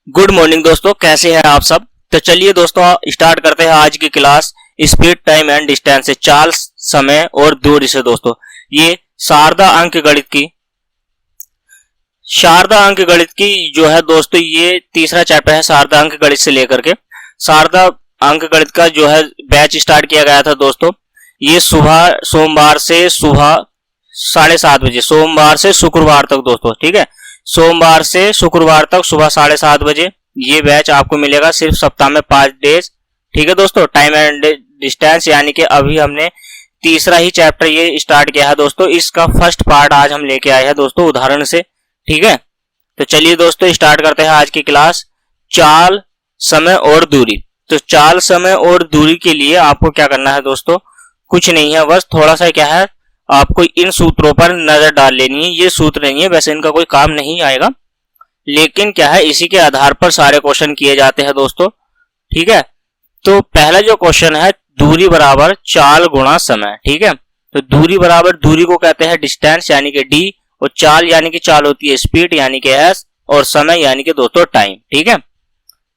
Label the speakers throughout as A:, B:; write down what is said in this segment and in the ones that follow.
A: Good morning दोस्तों, कैसे हैं आप सब। तो चलिए दोस्तों स्टार्ट करते हैं आज की class speed, time and distance से, चाल, समय और दूरी से। दोस्तों ये शारदा अंक गणित की जो है दोस्तों, ये तीसरा चैप्टर है शारदा अंक गणित से लेकर के। शारदा अंक गणित का जो है बैच स्टार्ट किया गया था दोस्तों, ये सुबह सोमवार से सुबह 7:30 बजे, सोमवार से शुक्रवार तक दोस्तों, ठीक है। सोमवार से शुक्रवार तक सुबह 7:30 बजे ये बैच आपको मिलेगा, सिर्फ सप्ताह में 5 डेज, ठीक है दोस्तों। टाइम एंड डिस्टेंस यानी कि अभी हमने तीसरा ही चैप्टर ये स्टार्ट किया है दोस्तों, इसका फर्स्ट पार्ट आज हम लेके आए हैं दोस्तों उदाहरण से, ठीक है। तो चलिए दोस्तों स्टार्ट करते हैं आज की क्लास, चाल, समय और दूरी। तो चाल, समय और दूरी के लिए आपको क्या करना है दोस्तों, कुछ नहीं है, बस थोड़ा सा क्या है, आपको इन सूत्रों पर नजर डाल लेनी है। ये सूत्र नहीं है, वैसे इनका कोई काम नहीं आएगा, लेकिन क्या है इसी के आधार पर सारे क्वेश्चन किए जाते हैं दोस्तों, ठीक है। तो पहला जो क्वेश्चन है, दूरी बराबर चाल गुणा समय, ठीक है। तो दूरी बराबर, दूरी को कहते हैं डिस्टेंस यानी कि डी, और चाल यानी कि चाल होती है स्पीड यानी कि एस, और समय यानी कि दोस्तों टाइम, ठीक है।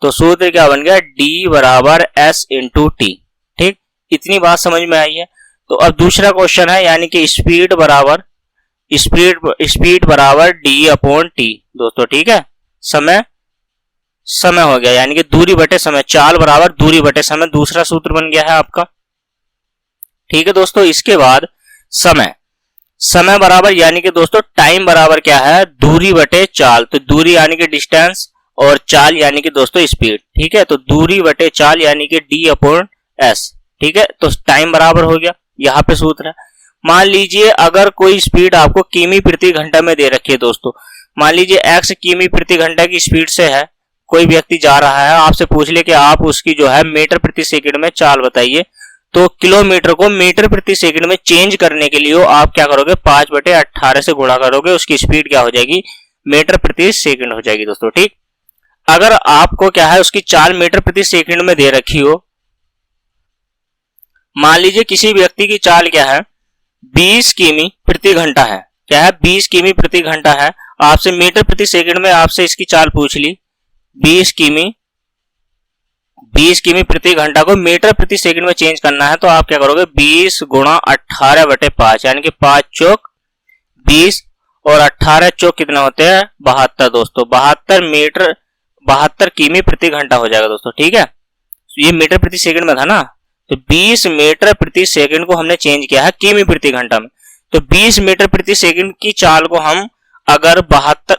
A: तो सूत्र क्या बन गया, डी बराबर एस इंटू टी, ठीक। इतनी बात समझ में आई है। तो अब दूसरा क्वेश्चन है, यानी कि स्पीड बराबर डी अपॉन टी दोस्तों, ठीक है। समय हो गया यानी कि दूरी बटे समय, चाल बराबर दूरी बटे समय, दूसरा सूत्र बन गया है आपका, ठीक है दोस्तों। इसके बाद समय बराबर यानी कि दोस्तों टाइम बराबर क्या है, दूरी बटे चाल। तो दूरी यानी कि डिस्टेंस और चाल यानी कि दोस्तों स्पीड, ठीक है। तो दूरी बटे चाल यानी कि डी अपॉन एस, ठीक है। तो टाइम बराबर हो गया, यहाँ पे सूत्र है। मान लीजिए अगर कोई स्पीड आपको किमी प्रति घंटा में दे रखी है दोस्तों, मान लीजिए x किमी प्रति घंटा की स्पीड से है, कोई व्यक्ति जा रहा है, आपसे पूछ ले कि आप उसकी जो है मीटर प्रति सेकंड में चाल बताइए। तो किलोमीटर को मीटर प्रति सेकंड में चेंज करने के लिए आप क्या करोगे, 5/18 से गुणा करोगे, उसकी स्पीड क्या हो जाएगी, मीटर प्रति सेकंड हो जाएगी दोस्तों, ठीक। अगर आपको क्या है उसकी चाल मीटर प्रति सेकंड में दे रखी हो, मान लीजिए किसी व्यक्ति की चाल क्या है 20 किमी प्रति घंटा है, क्या है 20 किमी प्रति घंटा है, आपसे मीटर प्रति सेकंड में आपसे इसकी चाल पूछ ली, 20 किमी प्रति घंटा को मीटर प्रति सेकंड में चेंज करना है। तो आप क्या करोगे, 20 गुणा 18/5 यानी कि 5 चौक 20 और 18 चौक कितने होते हैं, 72 दोस्तों, 72 किमी प्रति घंटा हो जाएगा दोस्तों, ठीक है। ये मीटर प्रति सेकंड में था ना, तो 20 मीटर प्रति सेकंड को हमने चेंज किया है किमी प्रति घंटा में। तो 20 मीटर प्रति सेकंड की चाल को हम अगर 72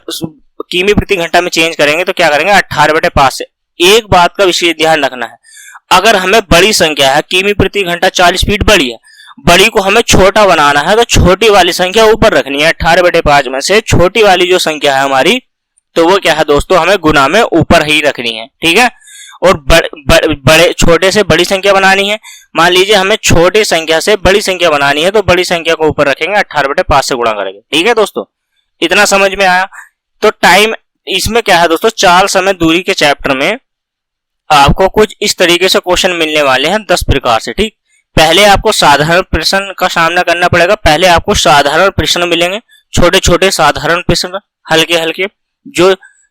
A: किमी प्रति घंटा में चेंज करेंगे तो क्या करेंगे, 18/5 से। एक बात का विशेष ध्यान रखना है, अगर हमें बड़ी संख्या है, किमी प्रति घंटा चाल स्पीड बड़ी है, बड़ी को हमें छोटा बनाना है, तो छोटी वाली संख्या ऊपर रखनी है। 18/5 में से छोटी वाली जो संख्या है हमारी, तो वो क्या है दोस्तों, हमें गुना में ऊपर ही रखनी है, ठीक है। और बड़े छोटे से बड़ी संख्या बनानी है, मान लीजिए हमें छोटी संख्या से बड़ी संख्या बनानी है, तो बड़ी संख्या को ऊपर रखेंगे, 18/5 से गुणा करेंगे, ठीक है दोस्तों। इतना समझ में आया। तो टाइम, इसमें क्या है दोस्तों, चाल, समय, दूरी के चैप्टर में आपको कुछ इस तरीके से क्वेश्चन मिलने वाले हैं 10 प्रकार से, ठीक। पहले आपको साधारण प्रश्न का सामना करना पड़ेगा, पहले आपको साधारण प्रश्न मिलेंगे, छोटे छोटे साधारण प्रश्न, हल्के हल्के,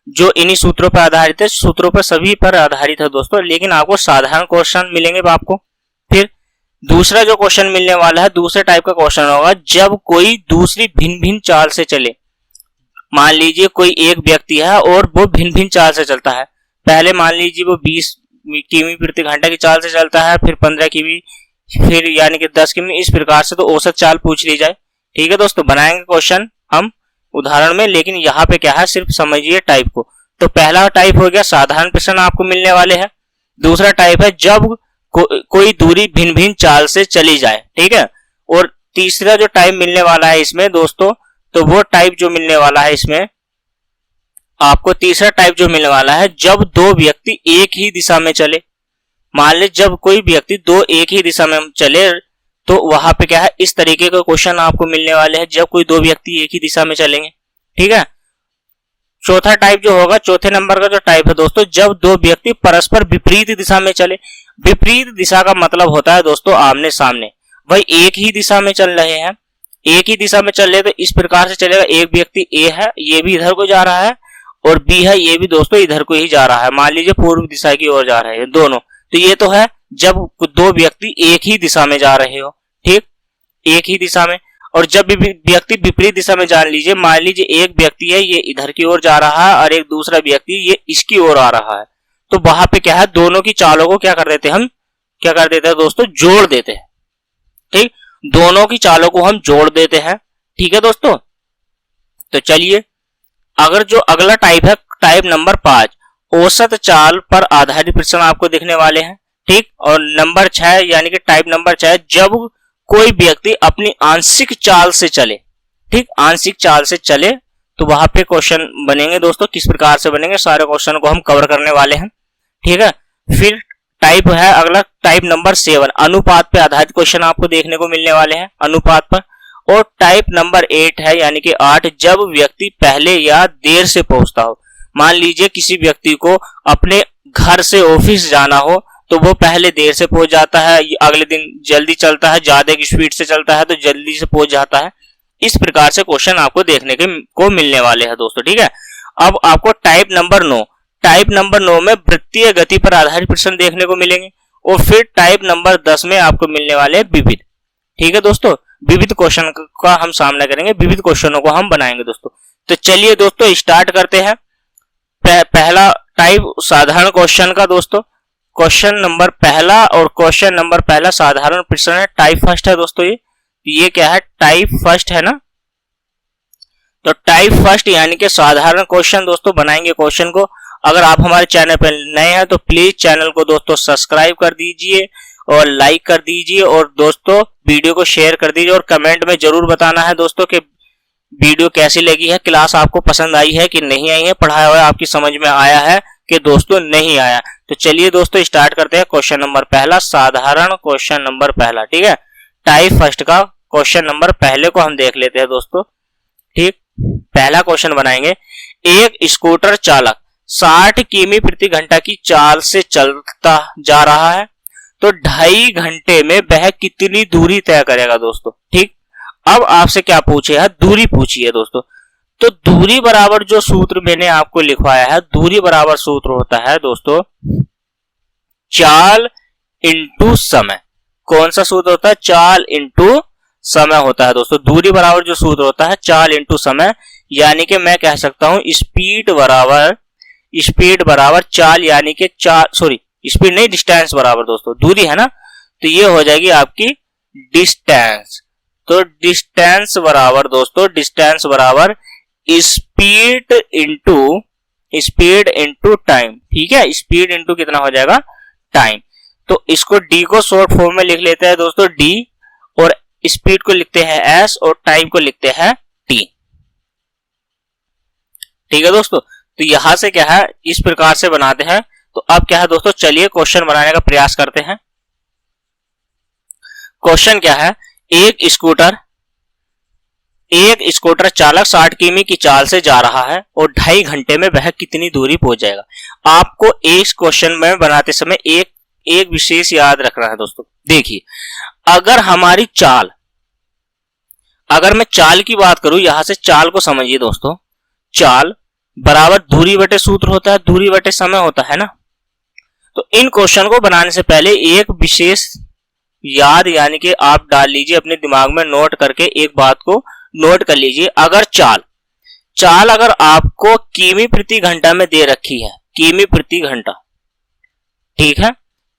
A: जो इन्हीं सूत्रों पर आधारित है, सूत्रों पर सभी पर आधारित है दोस्तों, लेकिन आपको साधारण क्वेश्चन मिलेंगे आपको। फिर दूसरा जो क्वेश्चन मिलने वाला है, दूसरे टाइप का क्वेश्चन होगा, जब कोई दूसरी भिन्न भिन्न चाल से चले। मान लीजिए कोई एक व्यक्ति है और वो भिन्न भिन्न चाल से चलता है, पहले मान लीजिए वो 20 किमी प्रति घंटा की चाल से चलता है, फिर 15 किमी, फिर यानी कि 10 किमी, इस प्रकार से। तो औसत चाल पूछ ली जाए, ठीक है दोस्तों। बनाएंगे क्वेश्चन हम उदाहरण में, लेकिन यहाँ पे क्या है, सिर्फ समझिए टाइप को। तो पहला टाइप हो गया साधारण प्रश्न आपको मिलने वाले हैं। दूसरा टाइप है जब कोई दूरी भिन्न भिन्न चाल से चली जाए, ठीक है। और तीसरा जो टाइप मिलने वाला है इसमें दोस्तों, तो वो टाइप जो मिलने वाला है इसमें आपको, तीसरा टाइप जो मिलने वाला है, जब दो व्यक्ति एक ही दिशा में चले। मान ले जब कोई व्यक्ति दो एक ही दिशा में चले, तो वहां पे क्या है, इस तरीके का क्वेश्चन आपको मिलने वाले हैं, जब कोई दो व्यक्ति एक ही दिशा में चलेंगे, ठीक है। चौथा टाइप जो होगा, चौथे नंबर का जो टाइप है दोस्तों, जब दो व्यक्ति परस्पर विपरीत दिशा में चले। विपरीत दिशा का मतलब होता है दोस्तों आमने सामने, वही एक ही दिशा में चल रहे हैं, एक ही दिशा में चल रहे, तो इस प्रकार से चलेगा, एक व्यक्ति ए है, ये भी इधर को जा रहा है, और बी है ये भी दोस्तों इधर को ही जा रहा है, मान लीजिए पूर्व दिशा की ओर जा रहे हैं दोनों। तो ये तो है जब दो व्यक्ति एक ही दिशा में जा रहे हो, ठीक, एक ही दिशा में। और जब भी व्यक्ति विपरीत दिशा में, जान लीजिए मान लीजिए एक व्यक्ति है ये इधर की ओर जा रहा है और एक दूसरा व्यक्ति ये इसकी ओर आ रहा है, तो वहां पे क्या है, दोनों की चालों को क्या कर देते हैं, हम क्या कर देते हैं दोस्तों, जोड़ देते हैं, ठीक, दोनों की चालों को हम जोड़ देते हैं, ठीक है दोस्तों। तो चलिए अगर जो अगला टाइप है टाइप नंबर 5, औसत चाल पर आधारित प्रश्न आपको दिखने वाले हैं, ठीक। और नंबर 6 यानी कि टाइप नंबर 6, जब कोई व्यक्ति अपनी आंशिक चाल से चले, ठीक, आंशिक चाल से चले, तो वहां पे क्वेश्चन बनेंगे दोस्तों। किस प्रकार से बनेंगे, सारे क्वेश्चन को हम कवर करने वाले हैं, ठीक है। फिर टाइप है अगला टाइप नंबर 7, अनुपात पे आधारित क्वेश्चन आपको देखने को मिलने वाले हैं, अनुपात पर। और टाइप नंबर 8 है यानी कि 8, जब व्यक्ति पहले या देर से पहुंचता हो। मान लीजिए किसी व्यक्ति को अपने घर से ऑफिस जाना हो तो वो पहले देर से पहुंच जाता है, अगले दिन जल्दी चलता है, ज्यादा की स्पीड से चलता है तो जल्दी से पहुंच जाता है। इस प्रकार से क्वेश्चन आपको देखने को मिलने वाले हैं दोस्तों, ठीक है। अब आपको टाइप नंबर 9, टाइप नंबर 9 में वृत्तीय गति पर आधारित प्रश्न देखने को मिलेंगे। और फिर टाइप नंबर 10 में आपको मिलने वाले हैं विविध, ठीक है दोस्तों। विविध क्वेश्चन का हम सामना करेंगे, विविध क्वेश्चनों को हम बनाएंगे दोस्तों। तो चलिए दोस्तों स्टार्ट करते हैं। पहला टाइप साधारण क्वेश्चन का दोस्तों, क्वेश्चन नंबर पहला और क्वेश्चन नंबर पहला साधारण प्रश्न है, टाइप फर्स्ट है दोस्तों। ये क्या है, टाइप फर्स्ट है ना। तो टाइप फर्स्ट यानी कि साधारण क्वेश्चन दोस्तों बनाएंगे क्वेश्चन को। अगर आप हमारे चैनल पर नए हैं तो प्लीज चैनल को दोस्तों सब्सक्राइब कर दीजिए और लाइक कर दीजिए, और दोस्तों वीडियो को शेयर कर दीजिए, और कमेंट में जरूर बताना है दोस्तों कि वीडियो कैसी लगी है, क्लास आपको पसंद आई है कि नहीं आई है, पढ़ाया हुआ आपकी समझ में आया है कि दोस्तों नहीं आया। तो चलिए दोस्तों स्टार्ट करते हैं। क्वेश्चन नंबर पहला, साधारण क्वेश्चन नंबर पहला, ठीक है। टाइप फर्स्ट का क्वेश्चन नंबर पहले को हम देख लेते हैं दोस्तों, ठीक। पहला क्वेश्चन बनाएंगे, एक स्कूटर चालक 60 किमी प्रति घंटा की चाल से चलता जा रहा है, तो 2.5 घंटे में वह कितनी दूरी तय करेगा दोस्तों, ठीक। अब आपसे क्या पूछे है, दूरी पूछी है दोस्तों। तो दूरी बराबर जो सूत्र मैंने आपको लिखवाया है, दूरी बराबर सूत्र होता है दोस्तों चाल इंटू समय। कौन सा सूत्र होता है, चाल इंटू समय होता है दोस्तों। दूरी बराबर जो सूत्र होता है चाल इंटू समय, यानी कि मैं कह सकता हूं स्पीड बराबर चाल, यानी कि स्पीड नहीं, डिस्टेंस बराबर दोस्तों दूरी है ना, तो ये हो जाएगी आपकी डिस्टेंस। तो डिस्टेंस बराबर दोस्तों, डिस्टेंस बराबर स्पीड इंटू टाइम, ठीक है। स्पीड इंटू कितना हो जाएगा, टाइम। तो इसको डी को शॉर्ट फॉर्म में लिख लेते हैं दोस्तों, डी, और स्पीड को लिखते हैं एस और टाइम को लिखते हैं टी, ठीक है दोस्तों। तो यहां से क्या है, इस प्रकार से बनाते हैं। तो अब क्या है दोस्तों, चलिए क्वेश्चन बनाने का प्रयास करते हैं। क्वेश्चन क्या है, एक स्कूटर चालक 60 किमी की चाल से जा रहा है और 2.5 घंटे में वह कितनी दूरी पहुंच जाएगा। आपको इस क्वेश्चन में बनाते समय एक विशेष याद रखना है दोस्तों। देखिए अगर हमारी चाल, अगर मैं चाल की बात करूं, यहां से चाल को समझिए दोस्तों, चाल बराबर दूरी बटे सूत्र होता है, दूरी बटे समय होता है ना। तो इन क्वेश्चन को बनाने से पहले एक विशेष याद यानी कि आप डाल लीजिए अपने दिमाग में, नोट करके एक बात को नोट कर लीजिए। अगर चाल अगर आपको किमी प्रति घंटा में दे रखी है, किमी प्रति घंटा, ठीक है,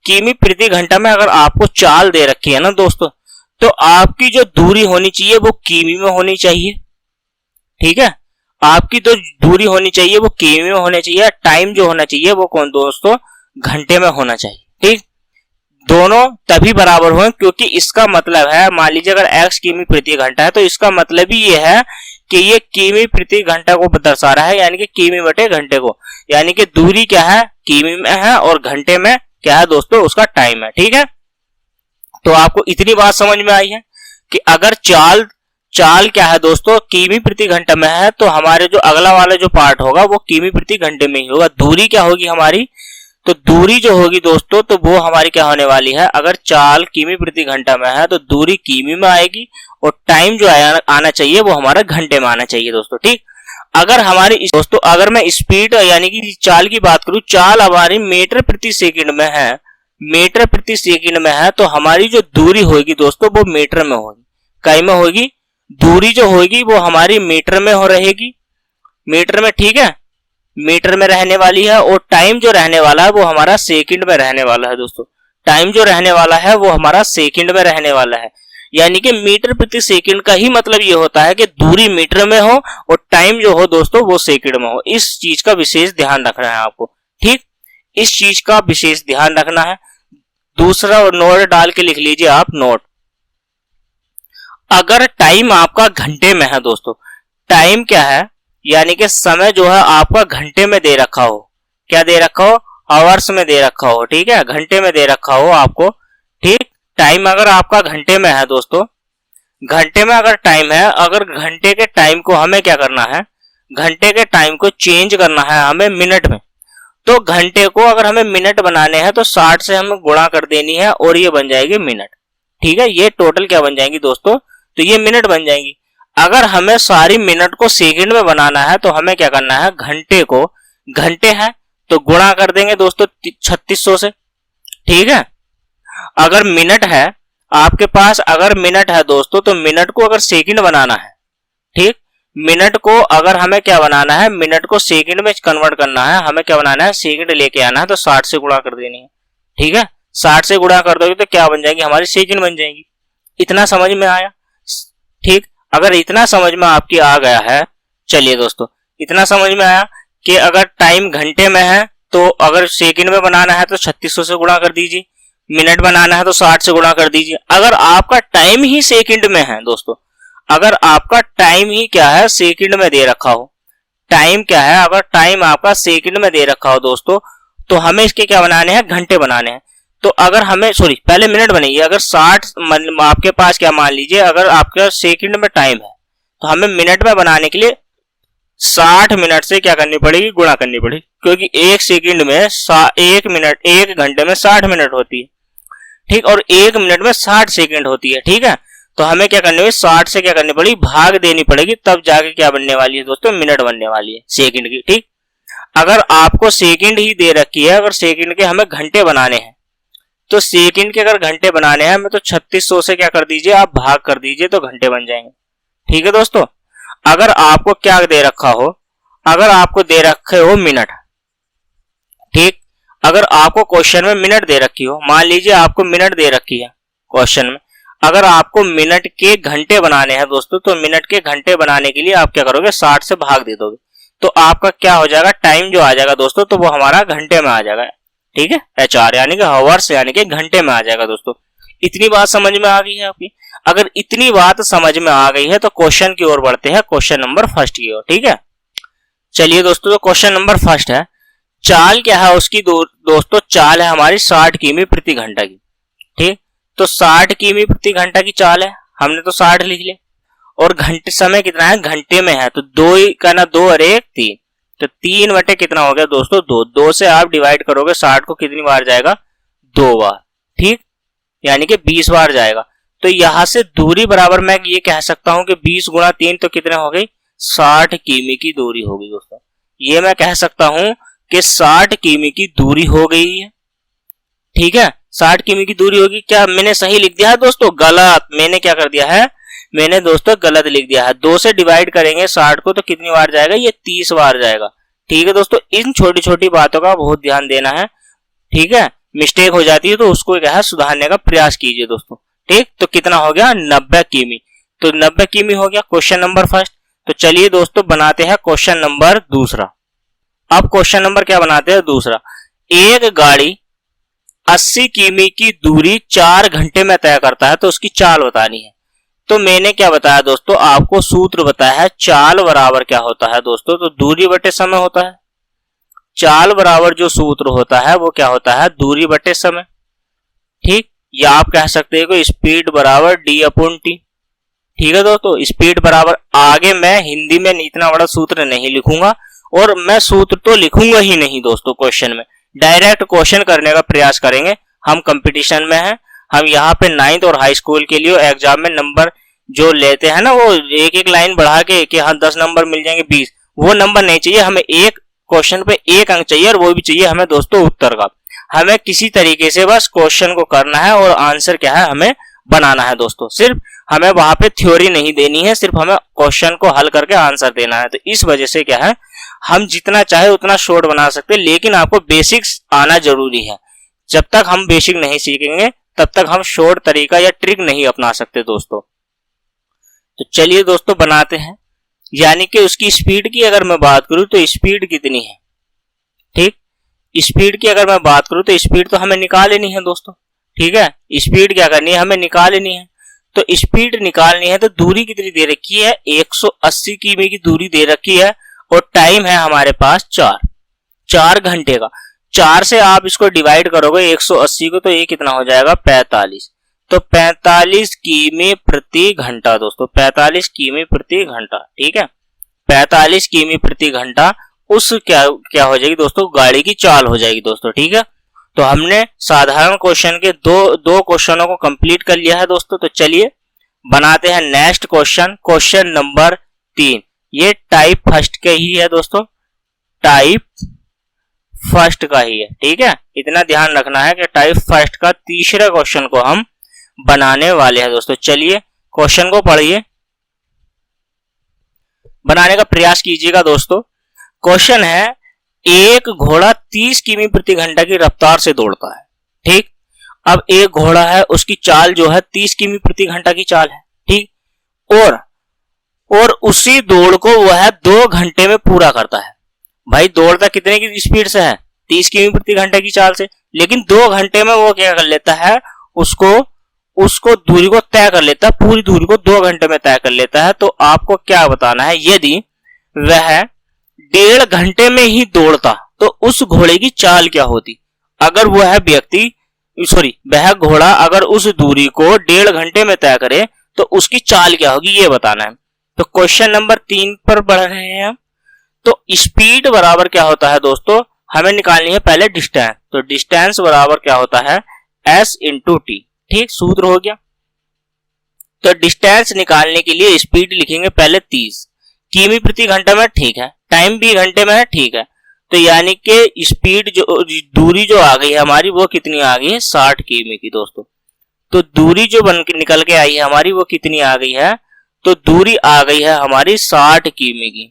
A: किमी प्रति घंटा में अगर आपको चाल दे रखी है ना दोस्तों, तो आपकी जो दूरी होनी चाहिए वो किमी में होनी चाहिए, ठीक है। आपकी तो दूरी होनी चाहिए वो किमी में होनी चाहिए, टाइम जो होना चाहिए वो कौन दोस्तों, घंटे में होना चाहिए, ठीक। दोनों तभी बराबर हो, क्योंकि इसका मतलब है, मान लीजिए अगर x किमी प्रति घंटा है तो इसका मतलब ही ये है कि ये किमी प्रति घंटा को दर्शा रहा है, यानी कि किमी बटे घंटे को, यानी कि दूरी क्या है, किमी में है, और घंटे में क्या है दोस्तों, उसका टाइम है, ठीक है। तो आपको इतनी बात समझ में आई है कि अगर चाल क्या है दोस्तों, किमी प्रति घंटा में है, तो हमारे जो अगला वाला जो पार्ट होगा वो किमी प्रति घंटे में ही होगा। दूरी क्या होगी हमारी, तो दूरी जो होगी दोस्तों, तो वो हमारी क्या होने वाली है, अगर चाल किमी प्रति घंटा में है तो दूरी किमी में आएगी, और टाइम जो आना चाहिए वो हमारा घंटे में आना चाहिए दोस्तों, ठीक। अगर हमारी दोस्तों अगर मैं स्पीड यानी कि चाल की बात करूं, चाल हमारी मीटर प्रति सेकंड में है, मीटर प्रति सेकंड में है, तो हमारी जो दूरी होगी दोस्तों वो मीटर में होगी। कई में होगी? दूरी जो होगी वो हमारी मीटर में हो रहेगी, मीटर में, ठीक है, मीटर में रहने वाली है। और टाइम जो रहने वाला है वो हमारा सेकंड में रहने वाला है दोस्तों, टाइम जो रहने वाला है वो हमारा सेकंड में रहने वाला है। यानी कि मीटर प्रति सेकंड का ही मतलब ये होता है कि दूरी मीटर में हो और टाइम जो हो दोस्तों वो सेकंड में हो। इस चीज का विशेष ध्यान रखना है आपको, ठीक, इस चीज का विशेष ध्यान रखना है। दूसरा नोट डाल के लिख लीजिए आप, नोट। अगर टाइम आपका घंटे में है दोस्तों, टाइम क्या है, यानी कि समय जो है आपका घंटे में दे रखा हो, क्या दे रखा हो, आवर्स में दे रखा हो, ठीक है, घंटे में दे रखा हो आपको, ठीक। टाइम अगर आपका घंटे में है दोस्तों, घंटे में अगर टाइम है, अगर घंटे के टाइम को हमें क्या करना है, घंटे के टाइम को चेंज करना है हमें मिनट में। तो घंटे को अगर हमें मिनट बनाने हैं तो 60 से हमें गुणा कर देनी है और ये बन जाएगी मिनट, ठीक है। ये टोटल क्या बन जाएंगी दोस्तों, तो ये मिनट बन जाएंगी। अगर हमें सारी मिनट को सेकंड में बनाना है तो हमें क्या करना है, घंटे को, घंटे है तो गुणा कर देंगे दोस्तों 3600 से, ठीक है। अगर मिनट है आपके पास, अगर मिनट है दोस्तों, तो मिनट को अगर सेकंड बनाना है, ठीक, मिनट को अगर हमें क्या बनाना है, मिनट को सेकंड में कन्वर्ट करना है, हमें क्या बनाना है, सेकंड लेके आना है, तो 60 से गुणा कर देनी है, ठीक है। 60 से गुणा कर दोगे तो क्या बन जाएगी, हमारी सेकंड बन जाएगी। इतना समझ में आया, ठीक। अगर इतना समझ में आपकी आ गया है, चलिए दोस्तों, इतना समझ में आया कि अगर टाइम घंटे में है तो अगर सेकंड में बनाना है तो 3600 से गुणा कर दीजिए, मिनट बनाना है तो 60 से गुणा कर दीजिए। अगर आपका टाइम ही सेकंड में है दोस्तों, अगर आपका टाइम ही क्या है, सेकंड में दे रखा हो, टाइम क्या है, अगर टाइम आपका सेकंड में दे रखा हो दोस्तों, तो हमें इसके क्या बनाने हैं, घंटे बनाने हैं। तो अगर हमें, सॉरी, पहले मिनट बनाइए। अगर 60 आपके पास क्या, मान लीजिए अगर आपका सेकंड में टाइम है तो हमें मिनट में बनाने के लिए 60 मिनट से क्या करनी पड़ेगी, गुणा करनी पड़ेगी, क्योंकि एक सेकंड में एक मिनट, एक घंटे में 60 मिनट होती है, ठीक, और एक मिनट में 60 सेकंड होती है, ठीक है। तो हमें क्या करनी होगी, 60 से क्या करनी पड़ेगी, भाग देनी पड़ेगी, तब जाके क्या बनने वाली है दोस्तों, मिनट बनने वाली है सेकंड की, ठीक। अगर आपको सेकंड ही दे रखी है, अगर सेकंड के हमें घंटे बनाने हैं, तो सेकंड के अगर घंटे बनाने हैं हमें, तो 3600 से क्या कर दीजिए, आप भाग कर दीजिए, तो घंटे बन जाएंगे, ठीक है दोस्तों। अगर आपको क्या दे रखा हो, अगर आपको दे रखे हो मिनट, ठीक, अगर आपको क्वेश्चन में मिनट दे रखी हो, मान लीजिए आपको मिनट दे रखी है क्वेश्चन में, अगर आपको मिनट के घंटे बनाने हैं दोस्तों, तो मिनट के घंटे बनाने के लिए आप क्या करोगे, 60 से भाग दे दोगे, तो आपका क्या हो जाएगा, टाइम जो आ जाएगा दोस्तों, तो वो हमारा घंटे में आ जाएगा, ठीक है, HR यानी कि हावर्स यानी कि घंटे में आ जाएगा दोस्तों। इतनी बात समझ में आ गई है आपकी? अगर इतनी बात समझ में आ गई है तो क्वेश्चन की ओर बढ़ते हैं, क्वेश्चन नंबर फर्स्ट की ओर, ठीक है। चलिए दोस्तों, तो क्वेश्चन नंबर फर्स्ट है, चाल क्या है उसकी दोस्तों, चाल है हमारी 60 किमी प्रति घंटा की, ठीक। तो 60 किमी प्रति घंटा की चाल है, हमने तो 60 लिख लिया, और घंटे समय कितना है, घंटे में है, तो 2 का ना 2 और 1 3, तो 3 बटे कितना हो गया दोस्तों, 2, 2 से आप डिवाइड करोगे 60 को, कितनी बार जाएगा, 2 बार, ठीक, यानी कि 20 बार जाएगा। तो यहां से दूरी बराबर मैं ये कह सकता हूं कि 20 गुणा 3 तो कितने हो गई, 60 किमी की दूरी होगी दोस्तों। ये मैं कह सकता हूं कि 60 किमी की दूरी हो गई है, ठीक है, 60 किमी की दूरी होगी। क्या मैंने सही लिख दिया है दोस्तों, गलत, मैंने क्या कर दिया है, मैंने दोस्तों गलत लिख दिया है। 2 से डिवाइड करेंगे 60 को तो कितनी बार जाएगा, ये 30 बार जाएगा, ठीक है दोस्तों। इन छोटी छोटी बातों का बहुत ध्यान देना है, ठीक है, मिस्टेक हो जाती है तो उसको क्या है, सुधारने का प्रयास कीजिए दोस्तों, ठीक। तो कितना हो गया, 90 किमी, तो 90 किमी हो गया क्वेश्चन नंबर फर्स्ट। तो चलिए दोस्तों बनाते हैं क्वेश्चन नंबर दूसरा। अब क्वेश्चन नंबर क्या बनाते हैं, दूसरा। एक गाड़ी 80 किमी की दूरी 4 घंटे में तय करता है, तो उसकी चाल बतानी है। तो मैंने क्या बताया दोस्तों, आपको सूत्र बताया है, चाल बराबर क्या होता है दोस्तों, तो दूरी बटे समय होता है। चाल बराबर जो सूत्र होता है वो क्या होता है, दूरी बटे समय, ठीक। या आप कह सकते हो स्पीड बराबर d/t, ठीक है दोस्तों। स्पीड बराबर, आगे मैं हिंदी में इतना बड़ा सूत्र नहीं लिखूंगा, और मैं सूत्र तो लिखूंगा ही नहीं दोस्तों क्वेश्चन में, डायरेक्ट क्वेश्चन करने का प्रयास करेंगे। हम कंपटीशन में हैं, हम यहाँ पे 9th और हाई स्कूल के लिए एग्जाम में नंबर जो लेते हैं ना, वो एक एक लाइन बढ़ा के कि हाँ 10 नंबर मिल जाएंगे 20, वो नंबर नहीं चाहिए हमें, एक क्वेश्चन पे 1 अंक चाहिए और वो भी चाहिए हमें दोस्तों उत्तर का। हमें किसी तरीके से बस क्वेश्चन को करना है और आंसर क्या है हमें बनाना है दोस्तों। सिर्फ हमें वहां पे थ्योरी नहीं देनी है, सिर्फ हमें क्वेश्चन को हल करके आंसर देना है। तो इस वजह से क्या है, हम जितना चाहे उतना शॉर्ट बना सकते हैं, लेकिन आपको बेसिक्स आना जरूरी है। जब तक हम बेसिक नहीं सीखेंगे तब तक हम शॉर्ट तरीका या ट्रिक नहीं अपना सकते दोस्तों। तो चलिए दोस्तों बनाते हैं। यानी कि उसकी स्पीड की अगर मैं बात करूं तो स्पीड कितनी है, ठीक, स्पीड की अगर मैं बात करूं तो स्पीड तो हमें निकाल लेनी है दोस्तों, ठीक है। स्पीड क्या करनी है, हमें निकाल लेनी है। तो स्पीड निकालनी है तो दूरी कितनी दे रखी है, 180 किमी की दूरी दे रखी है और टाइम है हमारे पास 4 घंटे का। 4 से आप इसको डिवाइड करोगे 180 को, तो ये कितना हो जाएगा 45। तो 45 किमी प्रति घंटा दोस्तों, 45 किमी प्रति घंटा, ठीक है। 45 किमी प्रति घंटा उस क्या हो जाएगी दोस्तों, गाड़ी की चाल हो जाएगी दोस्तों, ठीक है। तो हमने साधारण क्वेश्चन के दो क्वेश्चनों को कंप्लीट कर लिया है दोस्तों। तो चलिए बनाते हैं नेक्स्ट क्वेश्चन, क्वेश्चन नंबर 3। ये टाइप फर्स्ट का ही है दोस्तों, टाइप फर्स्ट का ही है, ठीक है। इतना ध्यान रखना है कि टाइप फर्स्ट का तीसरा क्वेश्चन को हम बनाने वाले हैं दोस्तों। चलिए क्वेश्चन को पढ़िए, बनाने का प्रयास कीजिएगा दोस्तों। क्वेश्चन है, एक घोड़ा 30 किमी प्रति घंटा की रफ्तार से दौड़ता है, ठीक। अब एक घोड़ा है, उसकी चाल जो है 30 किमी प्रति घंटा की चाल है, ठीक। और उसी दौड़ को वह 2 घंटे में पूरा करता है। भाई दौड़ता कितने की स्पीड से है, 30 किमी प्रति घंटा की चाल से, लेकिन 2 घंटे में वो क्या कर लेता है, उसको दूरी को तय कर लेता है, पूरी दूरी को 2 घंटे में तय कर लेता है। तो आपको क्या बताना है, यदि वह 1.5 घंटे में ही दौड़ता तो उस घोड़े की चाल क्या होती। अगर वह घोड़ा अगर उस दूरी को 1.5 घंटे में तय करे तो उसकी चाल क्या होगी, ये बताना है। तो क्वेश्चन नंबर 3 पर बढ़ रहे हैं हम। तो स्पीड बराबर क्या होता है दोस्तों, हमें निकालनी है पहले डिस्टेंस। तो डिस्टेंस बराबर क्या होता है, s इंटू टी, ठीक, सूत्र हो गया। तो डिस्टेंस निकालने के लिए स्पीड लिखेंगे पहले 30 किमी प्रति घंटा में, ठीक है। टाइम भी घंटे में है, ठीक है। तो यानी कि स्पीड जो दूरी जो आ गई है हमारी वो कितनी आ गई है, 60 किमी की दोस्तों। तो दूरी जो बन के निकल के आई है हमारी वो कितनी आ गई है, तो दूरी आ गई है हमारी 60 किमी की,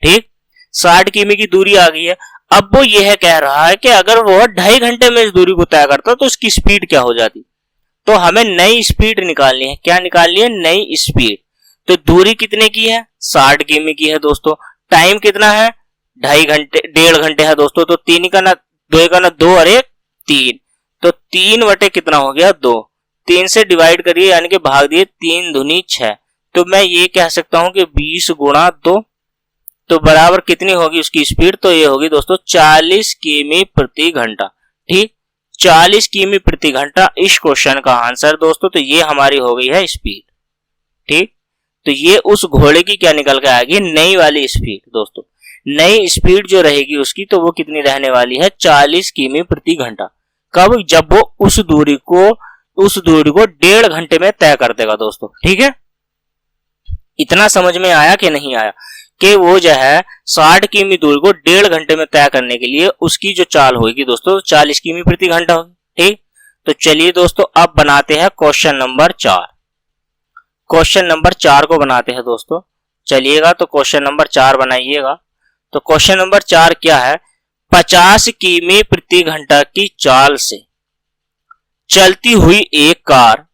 A: ठीक। 60 किमी की दूरी आ गई है। अब वो यह कह रहा है कि अगर वो 2.5 घंटे में इस दूरी को तय करता तो उसकी स्पीड क्या हो जाती। तो हमें नई स्पीड निकालनी है, क्या निकालनी है, नई स्पीड। तो दूरी कितने की है, 60 किमी की है दोस्तों। टाइम कितना है, 1.5 घंटे है दोस्तों। तो 3 का ना 2 का ना 2 और 1 3, तो 3 बटे कितना हो गया 2। 3 से डिवाइड करिए यानी कि भाग दिए, 3 दूनी 6। तो मैं ये कह सकता हूं कि 20 गुणा 2, तो बराबर कितनी होगी उसकी स्पीड, तो ये होगी दोस्तों 40 किमी प्रति घंटा, ठीक। 40 किमी प्रति घंटा इस क्वेश्चन का आंसर दोस्तों। तो ये हमारी हो गई है स्पीड, ठीक। तो ये उस घोड़े की क्या निकल के आएगी, नई वाली स्पीड दोस्तों। नई स्पीड जो रहेगी उसकी, तो वो कितनी रहने वाली है, 40 किमी प्रति घंटा। कब, जब वो उस दूरी को 1.5 घंटे में तय कर देगा दोस्तों, ठीक है। इतना समझ में आया कि नहीं आया, कि वो जो है 60 किमी दूरी को 1.5 घंटे में तय करने के लिए उसकी जो चाल होगी दोस्तों 40 किमी प्रति घंटा होगी, ठीक। तो चलिए दोस्तों अब बनाते हैं क्वेश्चन नंबर 4। क्वेश्चन नंबर 4 को बनाते हैं दोस्तों। चलिएगा तो क्वेश्चन नंबर 4 बनाइएगा। तो क्वेश्चन नंबर 4 क्या है, 50 किमी प्रति घंटा की चाल से चलती हुई एक कार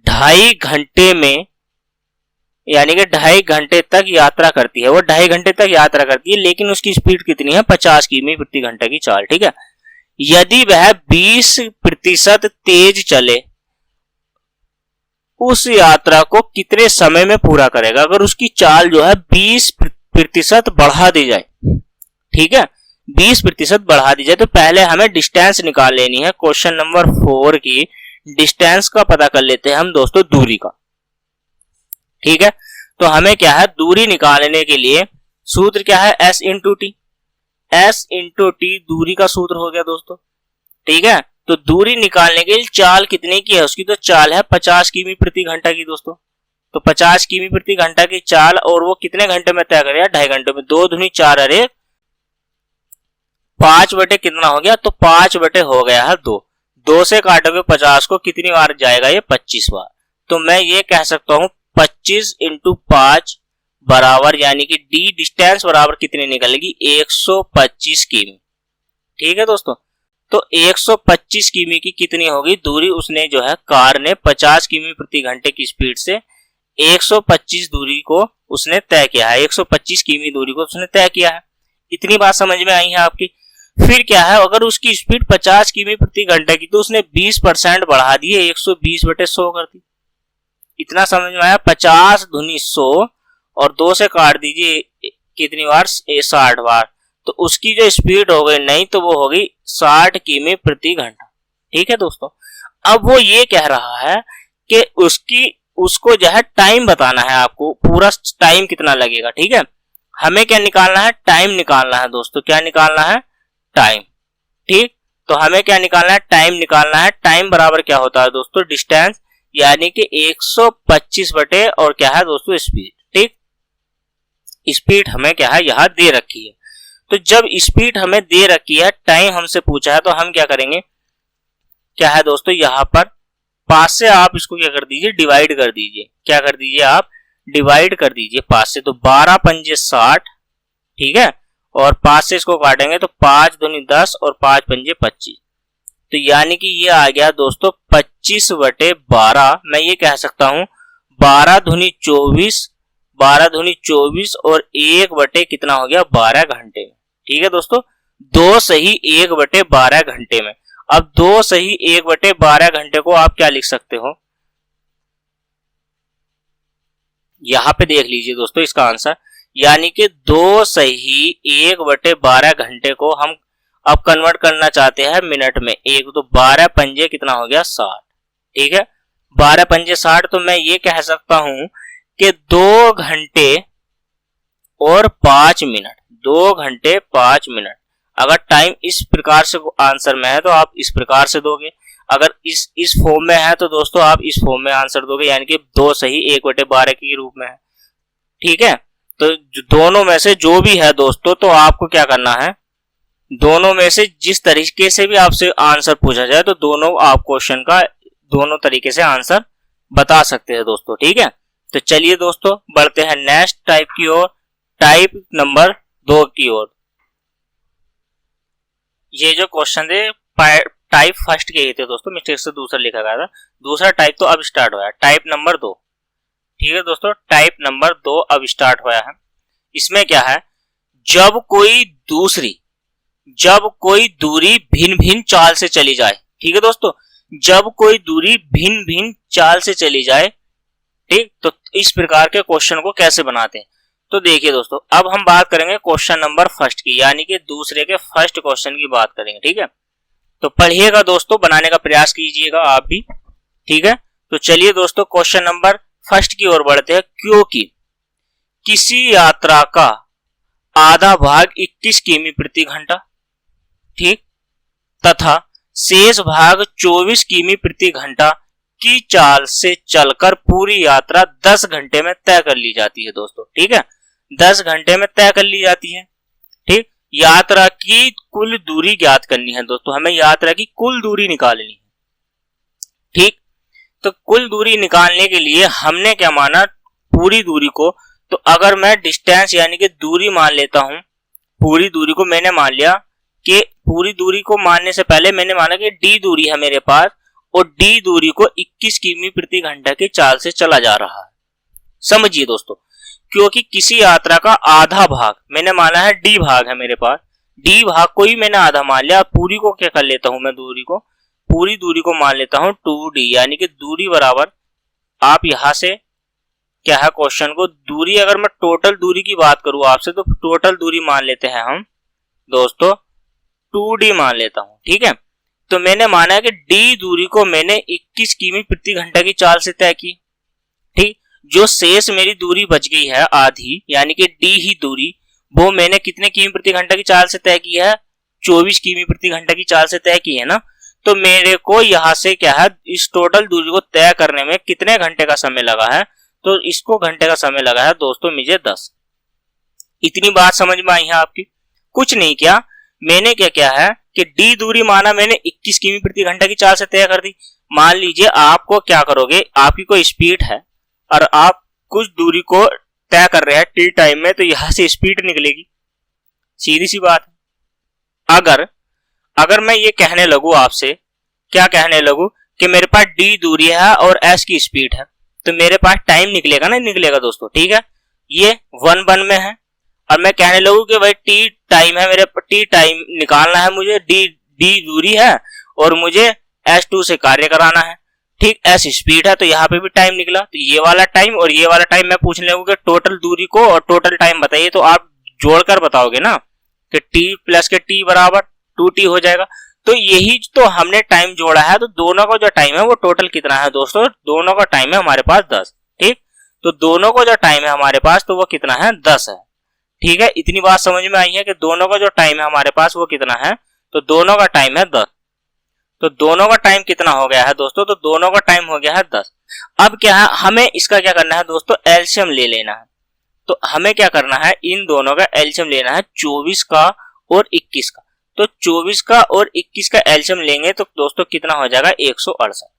A: 2.5 घंटे में, यानी कि 2.5 घंटे तक यात्रा करती है। वो 2.5 घंटे तक यात्रा करती है, लेकिन उसकी स्पीड कितनी है, 50 किमी प्रति घंटा की चाल, ठीक है। यदि वह 20% तेज चले, उस यात्रा को कितने समय में पूरा करेगा। अगर उसकी चाल जो है 20% बढ़ा दी जाए, ठीक है, 20% बढ़ा दी जाए, तो पहले हमें डिस्टेंस निकाल लेनी है। क्वेश्चन नंबर 4 की डिस्टेंस का पता कर लेते हैं हम दोस्तों, दूरी का, ठीक है। तो हमें क्या है, दूरी निकालने के लिए सूत्र क्या है, s into T. s into T दूरी का सूत्र हो गया दोस्तों, ठीक है। तो दूरी निकालने के लिए चाल कितने की है उसकी, तो चाल है 50 किमी प्रति घंटा की दोस्तों, तो 50 किमी प्रति घंटा की चाल, और वो कितने घंटे में तय करेगा? 2.5 घंटे में। 2 दूनी 4 अरे 5 बटे कितना हो गया? तो 5 बटे हो गया है 2। 2 से काटोगे 50 को, कितनी बार जाएगा? ये 25 बार। तो मैं ये कह सकता हूं 25 इंटू 5 बराबर, यानी कि डी डिस्टेंस बराबर कितनी निकलेगी? 125 किमी। ठीक है दोस्तों, तो 125 किमी की कितनी होगी दूरी? उसने जो है कार ने 50 किमी प्रति घंटे की स्पीड से 125 दूरी को उसने तय किया है, 125 किमी दूरी को उसने तय किया है। इतनी बात समझ में आई है आपकी? फिर क्या है, अगर उसकी स्पीड 50 किमी प्रति घंटे की, तो उसने 20% बढ़ा दिए, 120 बटे 100 कर दी। इतना समझ में आया? 50 दूनी 100 और 2 से काट दीजिए कितनी बार? 60 बार। तो उसकी जो स्पीड हो गई नहीं, तो वो होगी 60 किमी प्रति घंटा। ठीक है दोस्तों, अब वो ये कह रहा है कि उसको जो है टाइम बताना है आपको, पूरा टाइम कितना लगेगा। ठीक है, हमें क्या निकालना है? टाइम निकालना है दोस्तों। क्या निकालना है? टाइम। ठीक, तो हमें क्या निकालना है? टाइम निकालना है। टाइम बराबर क्या होता है दोस्तों? डिस्टेंस, यानी कि 125 बटे और क्या है दोस्तों? स्पीड। ठीक, स्पीड हमें क्या है यहाँ दे रखी है। तो जब स्पीड हमें दे रखी है, टाइम हमसे पूछा है, तो हम क्या करेंगे? क्या है दोस्तों, यहाँ पर 5 से आप इसको क्या कर दीजिए? डिवाइड कर दीजिए। क्या कर दीजिए आप? डिवाइड कर दीजिए 5 से। तो 12 पंजे 60, ठीक है, और 5 से इसको काटेंगे तो 5 दूनी 10 और 5 पंजे 25। तो यानी कि ये आ गया दोस्तों 25 बटे 12। मैं ये कह सकता हूं 12 दूनी 24, 12 दूनी 24 और 1 बटे कितना हो गया? 12 घंटे में। ठीक है दोस्तों, 2 सही 1 बटे 12 घंटे में। अब 2 सही 1 बटे 12 घंटे को आप क्या लिख सकते हो? यहां पे देख लीजिए दोस्तों इसका आंसर, यानी कि 2 सही 1 बटे 12 घंटे को हम अब कन्वर्ट करना चाहते हैं मिनट में। एक तो 12 पंजे कितना हो गया? 60। ठीक है, 12 पंजे 60। तो मैं ये कह सकता हूं कि 2 घंटे और 5 मिनट, 2 घंटे 5 मिनट। अगर टाइम इस प्रकार से आंसर में है तो आप इस प्रकार से दोगे, अगर इस फॉर्म में है तो दोस्तों आप इस फॉर्म में आंसर दोगे, यानी कि 2 सही 1 बटे 12 के रूप में है। ठीक है, तो दोनों में से जो भी है दोस्तों, तो आपको क्या करना है? दोनों में से जिस तरीके से भी आपसे आंसर पूछा जाए, तो दोनों आप क्वेश्चन का दोनों तरीके से आंसर बता सकते हैं दोस्तों। ठीक है, तो चलिए दोस्तों बढ़ते हैं नेक्स्ट टाइप की ओर, टाइप नंबर 2 की ओर। ये जो क्वेश्चन थे टाइप फर्स्ट के ही थे दोस्तों, मिस्टेक से दूसरा लिखा गया था। दूसरा टाइप तो अब स्टार्ट हुआ है, टाइप नंबर 2। ठीक है दोस्तों, टाइप नंबर 2 अब स्टार्ट हुआ है। इसमें क्या है, जब कोई दूरी भिन्न भिन्न चाल से चली जाए। ठीक है दोस्तों, जब कोई दूरी भिन्न भिन्न चाल से चली जाए, ठीक, तो इस प्रकार के क्वेश्चन को कैसे बनाते हैं? तो देखिए दोस्तों, अब हम बात करेंगे क्वेश्चन नंबर फर्स्ट की, यानी कि दूसरे के फर्स्ट क्वेश्चन की बात करेंगे। ठीक है, तो पढ़िएगा दोस्तों, बनाने का प्रयास कीजिएगा आप भी। ठीक है, तो चलिए दोस्तों क्वेश्चन नंबर फर्स्ट की ओर बढ़ते हैं। क्योंकि किसी यात्रा का आधा भाग 21 किमी प्रति घंटा, ठीक, तथा शेष भाग 24 किमी प्रति घंटा की चाल से चलकर पूरी यात्रा 10 घंटे में तय कर ली जाती है दोस्तों। ठीक है, 10 घंटे में तय कर ली जाती है। ठीक, यात्रा की कुल दूरी ज्ञात करनी है दोस्तों, हमें यात्रा की कुल दूरी निकालनी है। ठीक, तो कुल दूरी निकालने के लिए हमने क्या माना? पूरी दूरी को। तो अगर मैं डिस्टेंस यानी कि दूरी मान लेता हूं, पूरी दूरी को मैंने मान लिया कि पूरी दूरी को मानने से पहले मैंने माना कि डी दूरी है मेरे पास, और डी दूरी को 21 किमी प्रति घंटा की चाल से चला जा रहा है। समझिए दोस्तों, क्योंकि किसी यात्रा का आधा भाग मैंने माना है, डी भाग है मेरे पास, डी भाग को ही मैंने आधा मान लिया। पूरी को क्या कर लेता हूं मैं? पूरी दूरी को मान लेता हूं 2d, यानी कि दूरी बराबर, आप यहां से क्या है क्वेश्चन को, दूरी अगर मैं टोटल दूरी की बात करूं आपसे, तो टोटल दूरी मान लेते हैं हम दोस्तों 2d मान लेता हूं। ठीक है, तो मैंने माना है कि डी दूरी को मैंने 21 किमी प्रति घंटा की चाल से तय की। ठीक, जो शेष मेरी दूरी बच गई है आधी, यानी कि डी ही दूरी, वो मैंने कितने किमी प्रति घंटा की चाल से तय की है? 24 किमी प्रति घंटा की चाल से तय की है ना। तो मेरे को यहां से क्या है, इस टोटल दूरी को तय करने में कितने घंटे का समय लगा है? तो इसको घंटे का समय लगा है दोस्तों मुझे 10। इतनी बात समझ में आई है आपकी? कुछ नहीं किया मैंने, क्या किया है कि डी दूरी माना मैंने 21 किमी प्रति घंटा की चाल से तय कर दी। मान लीजिए आपको क्या करोगे, आपकी कोई स्पीड है और आप कुछ दूरी को तय कर रहे हैं टी टाइम में, तो यहां से स्पीड निकलेगी, सीधी सी बात है। अगर मैं ये कहने लगू आपसे, क्या कहने लगू कि मेरे पास डी दूरी है और एस की स्पीड है, तो मेरे पास टाइम निकलेगा ना, निकलेगा दोस्तों, ठीक है। ये 1 में है और मैं कहने लगू कि भाई टी टाइम है, मेरे टी टाइम निकालना है मुझे, डी दूरी है और मुझे S2 से कार्य कराना है, ठीक। S स्पीड है तो यहाँ पे भी टाइम निकला, तो ये वाला टाइम और ये वाला टाइम मैं पूछने लगूंगा टोटल दूरी को और टोटल टाइम बताइए, तो आप जोड़कर बताओगे ना कि t प्लस के t बराबर 2t हो जाएगा। तो यही तो हमने टाइम जोड़ा है, तो दोनों का जो टाइम है वो टोटल कितना है दोस्तों, दोनों का टाइम है हमारे पास 10, ठीक। तो दोनों का जो टाइम है हमारे पास तो वो कितना है, 10 है, ठीक है। इतनी बात समझ में आई है कि दोनों का जो टाइम है हमारे पास वो कितना है, तो दोनों का टाइम है 10। तो दोनों का टाइम कितना हो गया है दोस्तों, तो दोनों का टाइम हो गया है 10। अब क्या है, हमें इसका क्या करना है दोस्तों, एलसीएम ले लेना है। तो हमें क्या करना है, इन दोनों का एलसीएम लेना है, 24 का और 21 का। तो 24 का और 21 का एलसीएम लेंगे तो दोस्तों कितना हो जाएगा, 168,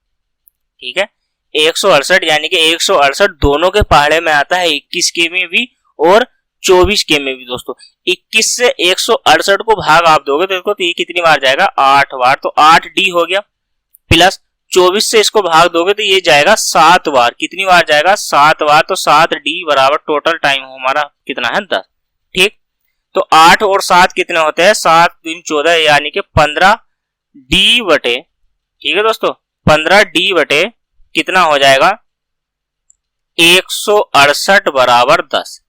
A: ठीक है। 168 यानी कि 168 दोनों के पहाड़े में आता है, 21 के में भी और 24 के में भी दोस्तों। 21 से 168 को भाग आप दोगे तो देखो, तो ये कितनी बार जाएगा, 8 बार, तो 8d हो गया, प्लस 24 से इसको भाग दोगे तो ये जाएगा 7 बार, कितनी बार जाएगा, 7 बार, तो 7d बराबर टोटल टाइम हमारा कितना है, 10, ठीक। तो 8 और 7 कितने होते हैं, 7 दूनी 14 यानी कि 15d बटे, ठीक है दोस्तों, 15d बटे कितना हो जाएगा, 168 बराबर 10,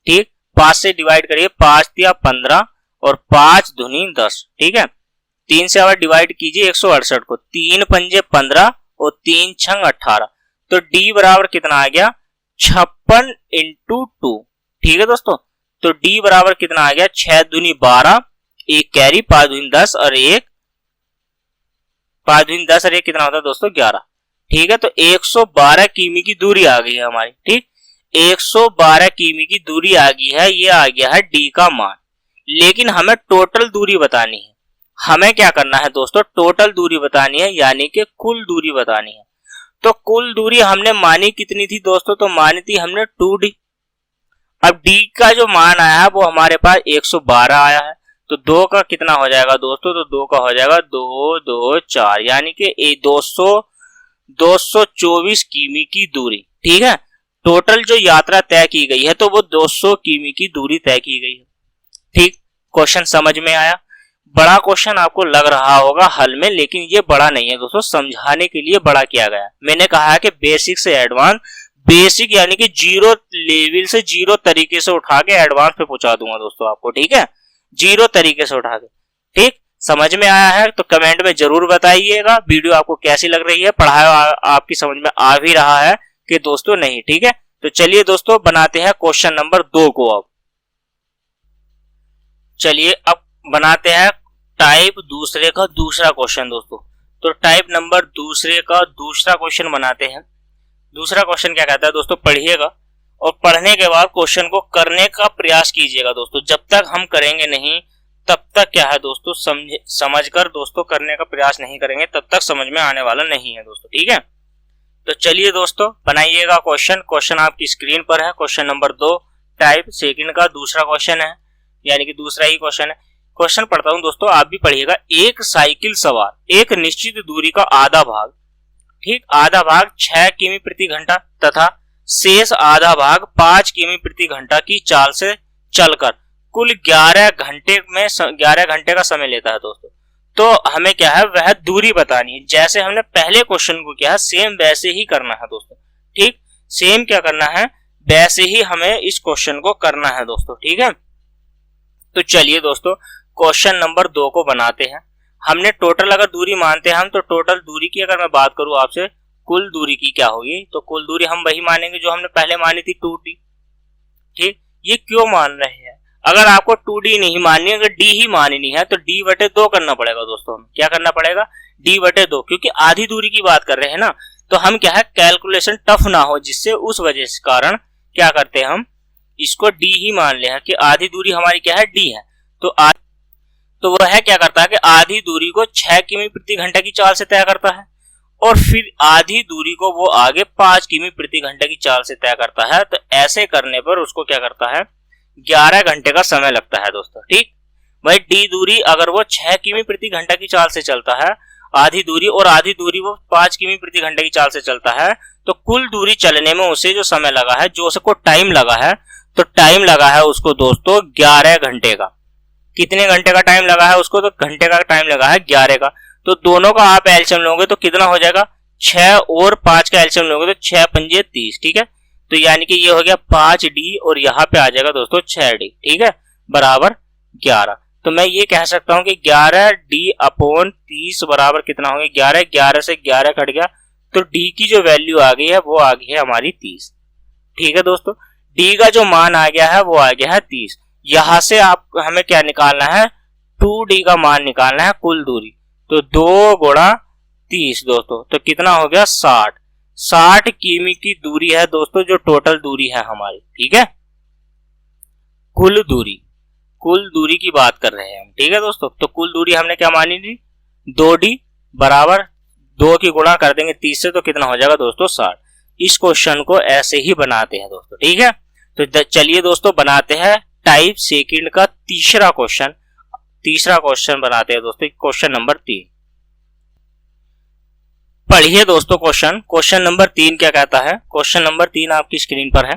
A: ठीक। 5 से डिवाइड करिए, 5 दिया 15 और 5 दूनी 10, ठीक है। 3 से अब डिवाइड कीजिए 168 को, 3 पंजे 15 और 3 छंग 18, तो d बराबर कितना आ गया, 56 इंटू 2, ठीक है दोस्तों। तो d बराबर कितना आ गया, 6 दूनी 12, एक कैरी, 5 दूनी 10 और एक 5 दूनी 10 और एक कितना होता है दोस्तों, 11, ठीक है। तो 112 किमी की दूरी आ गई है हमारी, ठीक। 112 किमी की दूरी आ गई है, ये आ गया है d का मान। लेकिन हमें टोटल दूरी बतानी है, हमें क्या करना है दोस्तों, टोटल दूरी बतानी है, यानी कि कुल दूरी बतानी है। तो कुल दूरी हमने मानी कितनी थी दोस्तों, तो मानी थी हमने 2d। अब d का जो मान आया है वो हमारे पास 112 आया है, तो 2 का कितना हो जाएगा दोस्तों, तो 2 का हो जाएगा 2 2 4 यानी कि 224 किमी की दूरी, ठीक है। टोटल जो यात्रा तय की गई है तो वो 200 किमी की दूरी तय की गई है, ठीक। क्वेश्चन समझ में आया? बड़ा क्वेश्चन आपको लग रहा होगा हल में, लेकिन ये बड़ा नहीं है दोस्तों, समझाने के लिए बड़ा किया गया। मैंने कहा है कि बेसिक से एडवांस, बेसिक यानी कि जीरो लेवल से जीरो तरीके से उठा के एडवांस पे पहुंचा दूंगा दोस्तों आपको, ठीक है, जीरो तरीके से उठा के, ठीक। समझ में आया है तो कमेंट में जरूर बताइएगा वीडियो आपको कैसी लग रही है, पढ़ाया आपकी समझ में आ भी रहा है कि दोस्तों नहीं, ठीक है। तो चलिए दोस्तों बनाते हैं क्वेश्चन नंबर 2 को। अब चलिए अब बनाते हैं टाइप दूसरे का दूसरा क्वेश्चन दोस्तों। तो टाइप नंबर दूसरे का दूसरा क्वेश्चन बनाते हैं। दूसरा क्वेश्चन क्या कहता है दोस्तों, पढ़िएगा और पढ़ने के बाद क्वेश्चन को करने का प्रयास कीजिएगा दोस्तों। जब तक हम करेंगे नहीं तब तक क्या है दोस्तों, समझकर दोस्तों करने का प्रयास नहीं करेंगे तब तक समझ में आने वाला नहीं है दोस्तों, ठीक है। तो चलिए दोस्तों बनाइएगा क्वेश्चन। क्वेश्चन आपकी स्क्रीन पर है, क्वेश्चन नंबर 2 टाइप सेकंड का दूसरा क्वेश्चन है, यानी कि दूसरा ही क्वेश्चन है। क्वेश्चन पढ़ता हूं दोस्तों, आप भी पढ़िएगा। एक साइकिल सवार एक निश्चित दूरी का आधा भाग, ठीक, आधा भाग 6 किमी प्रति घंटा तथा शेष आधा भाग 5 किमी प्रति घंटा की चाल से चलकर कुल 11 घंटे का समय लेता है दोस्तों। तो हमें क्या है, वह दूरी बतानी है। जैसे हमने पहले क्वेश्चन को किया सेम वैसे ही करना है दोस्तों, ठीक। सेम क्या करना है, वैसे ही हमें इस क्वेश्चन को करना है दोस्तों, ठीक है। तो चलिए दोस्तों क्वेश्चन नंबर 2 को बनाते हैं। हमने टोटल अगर दूरी मानते हैं हम, तो टोटल दूरी की अगर मैं बात करूं आपसे, कुल दूरी की क्या होगी, तो कुल दूरी हम वही मानेंगे जो हमने पहले मानी थी 2d, ठीक। ये क्यों मान रहे हैं, अगर आपको 2d नहीं माननी, अगर d ही माननी है तो d बटे 2 करना पड़ेगा दोस्तों। क्या करना पड़ेगा, d बटे 2, क्योंकि आधी दूरी की बात कर रहे हैं ना। तो हम क्या है कैलकुलेशन टफ ना हो, जिससे उस वजह से कारण क्या करते हैं हम इसको डी ही मान ले हैं कि आधी दूरी हमारी क्या है डी है। तो वह है क्या करता है कि आधी दूरी को 6 किमी प्रति घंटा की चाल से तय करता है और फिर आधी दूरी को वो आगे 5 किमी प्रति घंटा की चाल से तय करता है। तो ऐसे करने पर उसको क्या करता है 11 घंटे का समय लगता है दोस्तों। ठीक, भाई डी दूरी अगर वो 6 किमी प्रति घंटा की चाल से चलता है आधी दूरी, और आधी दूरी वो 5 किमी प्रति घंटे की चाल से चलता है, तो कुल दूरी चलने में उसे जो समय लगा है, जो उसको टाइम लगा है, तो टाइम लगा है उसको दोस्तों 11 घंटे का। कितने घंटे का टाइम लगा है उसको, तो घंटे का टाइम लगा है 11 का। तो दोनों का आप एलसीएम लोगे तो कितना हो जाएगा 6 और 5 का एलसीएम लोगे तो 6 पंजे 30। ठीक है, तो यानी कि ये हो गया 5d और यहाँ पे आ जाएगा दोस्तों 6d। ठीक है, बराबर 11। तो मैं ये कह सकता हूं कि 11d/30 बराबर कितना हो गया 11। 11 से 11 कट गया तो d की जो वैल्यू आ गई है वो आ गई है हमारी 30। ठीक है दोस्तों, d का जो मान आ गया है वो आ गया है 30। यहां से आप हमें क्या निकालना है 2d का मान निकालना है कुल दूरी। तो 2 गुणा 30 दोस्तों, तो कितना हो गया 60 किमी की दूरी है दोस्तों, जो टोटल दूरी है हमारी। ठीक है, कुल दूरी की बात कर रहे हैं हम। ठीक है दोस्तों, तो कुल दूरी हमने क्या मानी थी 2d बराबर 2 की गुणा कर देंगे 30 से, तो कितना हो जाएगा दोस्तों 60। इस क्वेश्चन को ऐसे ही बनाते हैं दोस्तों। ठीक है, तो चलिए दोस्तों बनाते हैं टाइप सेकंड का तीसरा क्वेश्चन बनाते हैं दोस्तों, क्वेश्चन नंबर 3। पढ़िए दोस्तों क्वेश्चन नंबर 3 क्या कहता है। क्वेश्चन नंबर 3 आपकी स्क्रीन पर है।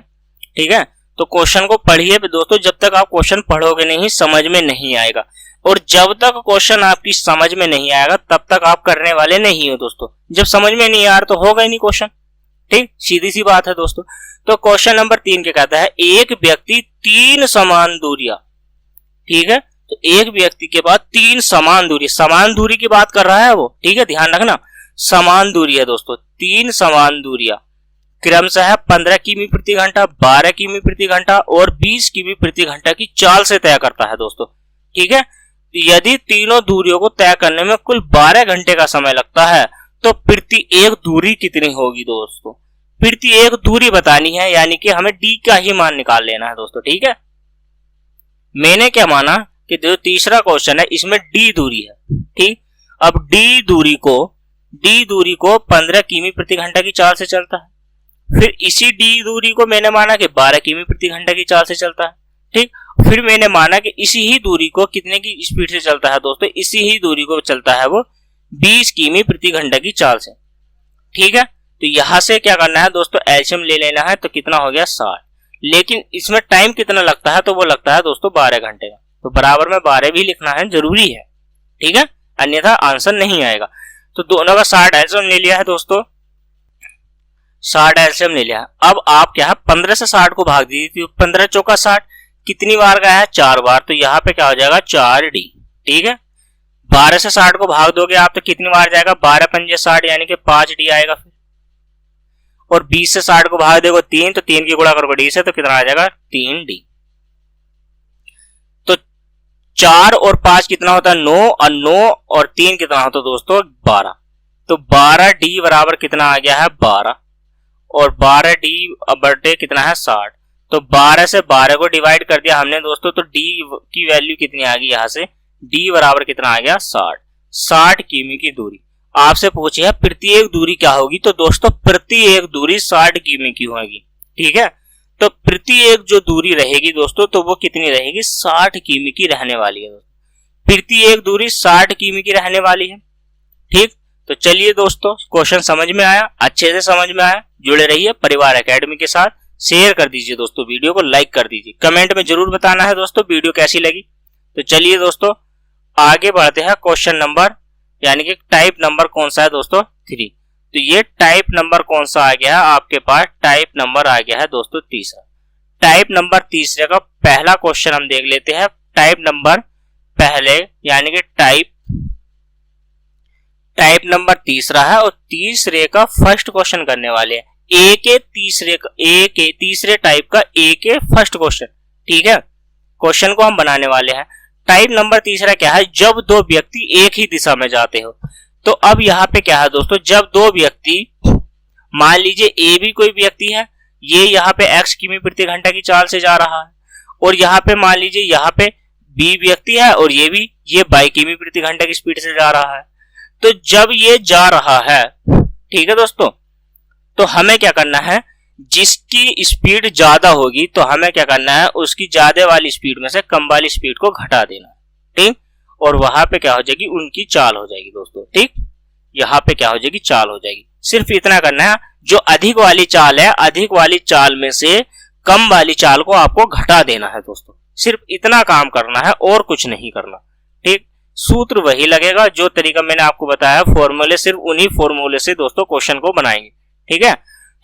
A: ठीक है, तो क्वेश्चन को पढ़िए दोस्तों, जब तक आप क्वेश्चन पढ़ोगे नहीं समझ में नहीं आएगा, और जब तक क्वेश्चन आपकी समझ में नहीं आएगा तब तक आप करने वाले नहीं हो दोस्तों। जब समझ में नहीं आ रहा तो होगा ही नहीं क्वेश्चन। ठीक, सीधी सी बात है दोस्तों। तो क्वेश्चन नंबर 3 क्या कहता है, एक व्यक्ति 3 समान दूरियां, ठीक है, तो एक व्यक्ति के बाद 3 समान दूरी की बात कर रहा है वो। ठीक है, ध्यान रखना समान दूरी है दोस्तों। 3 समान दूरियां क्रमशः 15 किमी प्रति घंटा, 12 किमी प्रति घंटा और 20 किमी प्रति घंटा की चाल से तय करता है दोस्तों। ठीक है, यदि तीनों दूरियों को तय करने में कुल 12 घंटे का समय लगता है तो प्रति एक दूरी कितनी होगी दोस्तों। प्रति एक दूरी बतानी है, यानी कि हमें डी का ही मान निकाल लेना है दोस्तों। ठीक है, मैंने क्या माना कि जो तीसरा क्वेश्चन है इसमें डी दूरी है। ठीक, अब डी दूरी को 15 किमी प्रति घंटा की चाल से चलता है। फिर इसी डी दूरी को मैंने माना कि 12 किमी प्रति घंटा की चाल से चलता है। ठीक, फिर मैंने माना कि इसी ही दूरी को कितने की स्पीड से चलता है दोस्तों, इसी ही दूरी को चलता है वो 20 किमी प्रति घंटा की चाल से। ठीक है, तो यहां से क्या करना है दोस्तों एलसीएम ले लेना है, तो कितना हो गया 60। लेकिन इसमें टाइम कितना लगता है, तो वो लगता है दोस्तों 12 घंटे का। तो बराबर में 12 भी लिखना है, जरूरी है। ठीक है, अन्यथा आंसर नहीं आएगा। तो दोनों का 60 एलसीएम ले लिया है दोस्तों, 60 एलसीएम ले लिया। अब आप क्या है 15 से 60 को भाग दीजिए, 15 चौका 60 कितनी बार गया है 4 बार, तो यहाँ पे क्या हो जाएगा 4d। ठीक है, 12 से 60 को भाग दोगे आप तो कितनी बार जाएगा 12 पंजे 60 यानी कि 5d आएगा। फिर और 20 से 60 को भाग दोगे 3, तो 3 की गुणा करोगे d से, तो कितना आ जाएगा 3d। तो 4 और 5 कितना होता है 9, और 9 और 3 कितना होता है दोस्तों 12। तो 12d बराबर कितना आ गया है 12, और 12d बटे कितना है 60। तो 12 से 12 को डिवाइड कर दिया हमने दोस्तों, तो d की वैल्यू कितनी आ गई यहाँ से, d बराबर कितना आ गया 60 किमी की दूरी। आपसे पूछे है प्रति एक दूरी क्या होगी, तो दोस्तों प्रति एक दूरी 60 किमी की होगी। ठीक है, तो प्रति एक जो दूरी रहेगी दोस्तों, तो वो कितनी रहेगी 60 किमी की रहने वाली है। प्रति एक दूरी 60 किमी की रहने वाली है। ठीक, तो चलिए दोस्तों क्वेश्चन समझ में आया, अच्छे से समझ में आया, जुड़े रहिए परिवार एकेडमी के साथ। शेयर कर दीजिए दोस्तों, वीडियो को लाइक कर दीजिए, कमेंट में जरूर बताना है दोस्तों वीडियो कैसी लगी। तो चलिए दोस्तों आगे बढ़ते हैं क्वेश्चन नंबर, यानी कि टाइप नंबर कौन सा है दोस्तों 3। तो ये टाइप नंबर कौन सा आ गया है आपके पास, टाइप नंबर आ गया है दोस्तों तीसरा। टाइप नंबर तीसरे का पहला क्वेश्चन हम देख लेते हैं। टाइप नंबर पहले यानी कि टाइप नंबर तीसरा है, और तीसरे का फर्स्ट क्वेश्चन करने वाले हैं। तीसरे टाइप का ए के फर्स्ट क्वेश्चन। ठीक है, क्वेश्चन को हम बनाने वाले हैं। टाइप नंबर तीसरा क्या है, जब दो व्यक्ति एक ही दिशा में जाते हो। तो अब यहाँ पे क्या है दोस्तों, जब दो व्यक्ति मान लीजिए ए भी कोई व्यक्ति है, ये यहाँ पे x किमी प्रति घंटा की चाल से जा रहा है, और यहाँ पे मान लीजिए यहाँ पे बी व्यक्ति है और ये भी ये बाई किमी प्रति घंटा की स्पीड से जा रहा है। तो जब ये जा रहा है, ठीक है दोस्तों, तो हमें क्या करना है, जिसकी स्पीड ज्यादा होगी तो हमें क्या करना है, उसकी ज्यादा वाली स्पीड में से कम वाली स्पीड को घटा देना, ठीक, और वहां पे क्या हो जाएगी, उनकी चाल हो जाएगी दोस्तों, ठीक, यहाँ पे क्या हो जाएगी, चाल हो जाएगी। सिर्फ इतना करना है, जो अधिक वाली चाल है, अधिक वाली चाल में से कम वाली चाल को आपको घटा देना है दोस्तों, सिर्फ इतना काम करना है और कुछ नहीं करना, ठीक। सूत्र वही लगेगा जो तरीका मैंने आपको बताया, फॉर्मूले सिर्फ उन्हीं फॉर्मूले से दोस्तों क्वेश्चन को बनाएंगे, ठीक है।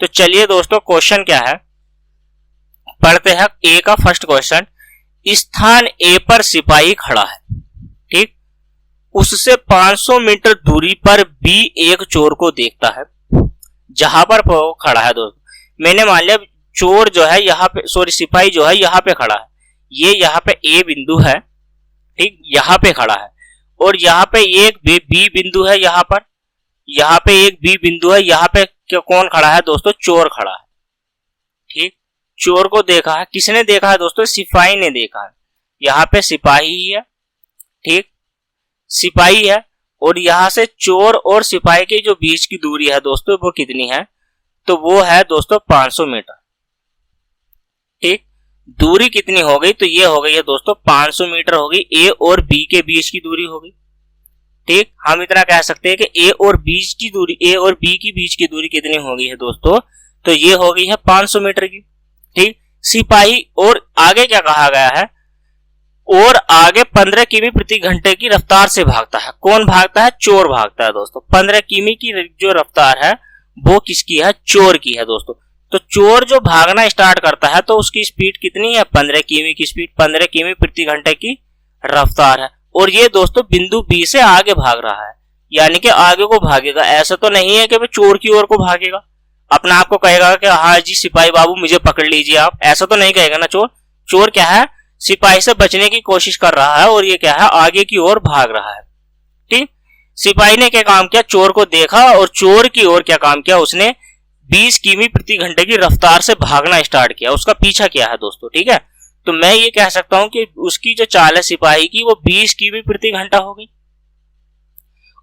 A: तो चलिए दोस्तों, क्वेश्चन क्या है पढ़ते हैं। ए का फर्स्ट क्वेश्चन, स्थान ए पर सिपाही खड़ा है, ठीक, उससे 500 मीटर दूरी पर बी एक चोर को देखता है। जहां पर वो खड़ा है दोस्तों, मैंने मान लिया चोर जो है यहाँ पे, सॉरी सिपाही जो है यहाँ पे खड़ा है, ये यहाँ पे ए बिंदु है, ठीक, यहाँ पे खड़ा है, और यहाँ पे एक बी बिंदु है, यहाँ पे एक बी बिंदु है, यहाँ पे कौन खड़ा है दोस्तों, चोर खड़ा है, ठीक। चोर को देखा है, किसने देखा है दोस्तों, सिपाही ने देखा है। यहाँ पे सिपाही ही है, ठीक, सिपाही है, और यहां से चोर और सिपाही के जो बीच की दूरी है दोस्तों वो कितनी है, तो वो है दोस्तों 500 मीटर, ठीक। दूरी कितनी हो गई, तो ये हो गई है दोस्तों 500 मीटर हो गई, ए और बी के बीच की दूरी हो गई, ठीक। हम इतना कह सकते हैं कि ए और बी की बीच की दूरी कितनी हो गई है दोस्तों, तो ये हो गई है 500 मीटर की, ठीक। सिपाही और आगे क्या कहा गया है, और आगे 15 किमी प्रति घंटे की रफ्तार से भागता है। कौन भागता है, चोर भागता है दोस्तों। 15 किमी की जो रफ्तार है वो किसकी है, चोर की है दोस्तों। तो चोर जो भागना स्टार्ट करता है तो उसकी स्पीड कितनी है, 15 किमी की स्पीड, 15 किमी प्रति घंटे की रफ्तार है, और ये दोस्तों बिंदु बी से आगे भाग रहा है, यानी कि आगे को भागेगा। ऐसा तो नहीं है कि वो चोर की ओर को भागेगा, अपना आपको कहेगा कि हाँ जी सिपाही बाबू मुझे पकड़ लीजिए आप, ऐसा तो नहीं कहेगा ना चोर। चोर क्या है, सिपाही से बचने की कोशिश कर रहा है, और ये क्या है, आगे की ओर भाग रहा है, ठीक। सिपाही ने क्या काम किया, चोर को देखा, और चोर की ओर क्या काम किया, उसने 20 किमी प्रति घंटे की रफ्तार से भागना स्टार्ट किया, उसका पीछा किया है दोस्तों, ठीक है। तो मैं ये कह सकता हूं कि उसकी जो चाल है सिपाही की वो 20 किमी प्रति घंटा हो गई,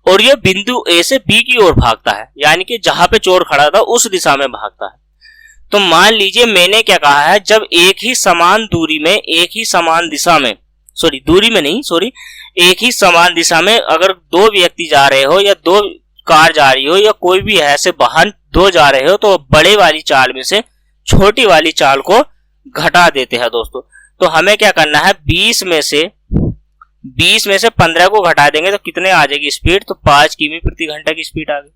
A: और ये बिंदु ए से बी की ओर भागता है, यानी कि जहां पे चोर खड़ा था उस दिशा में भागता है। तो मान लीजिए मैंने क्या कहा है, जब एक ही समान दूरी में, एक ही समान दिशा में, सॉरी दूरी में नहीं, सॉरी एक ही समान दिशा में अगर दो व्यक्ति जा रहे हो, या दो कार जा रही हो, या कोई भी ऐसे वाहन दो जा रहे हो, तो बड़े वाली चाल में से छोटी वाली चाल को घटा देते हैं दोस्तों। तो हमें क्या करना है, 20 में से 15 को घटा देंगे तो कितने आ जाएगी स्पीड, तो 5 किमी प्रति घंटा की स्पीड आ गई,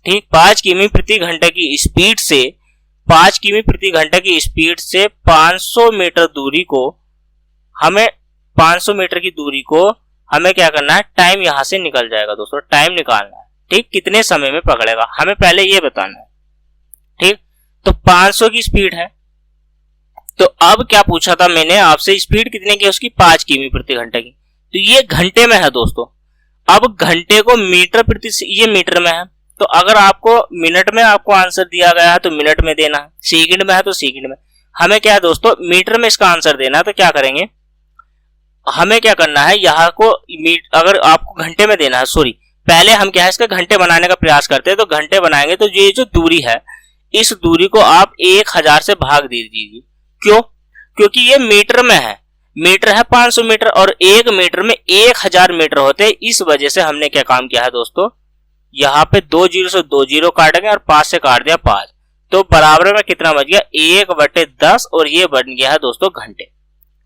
A: ठीक। 5 किमी प्रति घंटा की स्पीड से 5 किमी प्रति घंटा की स्पीड से 500 मीटर दूरी को हमें 500 मीटर की दूरी को हमें क्या करना है, टाइम यहां से निकल जाएगा दोस्तों, टाइम निकालना है, ठीक। कितने समय में पकड़ेगा हमें पहले ये बताना है, ठीक। तो 500 की स्पीड है, तो अब क्या पूछा था मैंने आपसे, स्पीड कितने की, उसकी 5 किमी प्रति घंटे की, तो ये घंटे में है दोस्तों। अब घंटे को मीटर प्रति, ये मीटर में है, तो अगर आपको मिनट में आपको आंसर दिया गया है तो मिनट में देना है, सेकंड में है तो सेकंड में। हमें क्या है दोस्तों, मीटर में इसका आंसर देना है, तो क्या करेंगे, हमें क्या करना है, यहाँ को अगर आपको घंटे में देना है, सॉरी पहले हम क्या है इसका घंटे बनाने का प्रयास करते हैं, तो घंटे बनाएंगे तो ये जो दूरी है, इस दूरी को आप 1000 से भाग दे दीजिए। क्यों, क्योंकि ये मीटर में है, मीटर है 500 मीटर, और एक मीटर में 1000 मीटर होते हैं। इस वजह से हमने क्या काम किया है दोस्तों, यहाँ पे 2 जीरो से 2 जीरो काटेंगे और 5 से काट दिया 5, तो बराबर में कितना बच गया, 1/10, और ये बन गया है दोस्तों घंटे,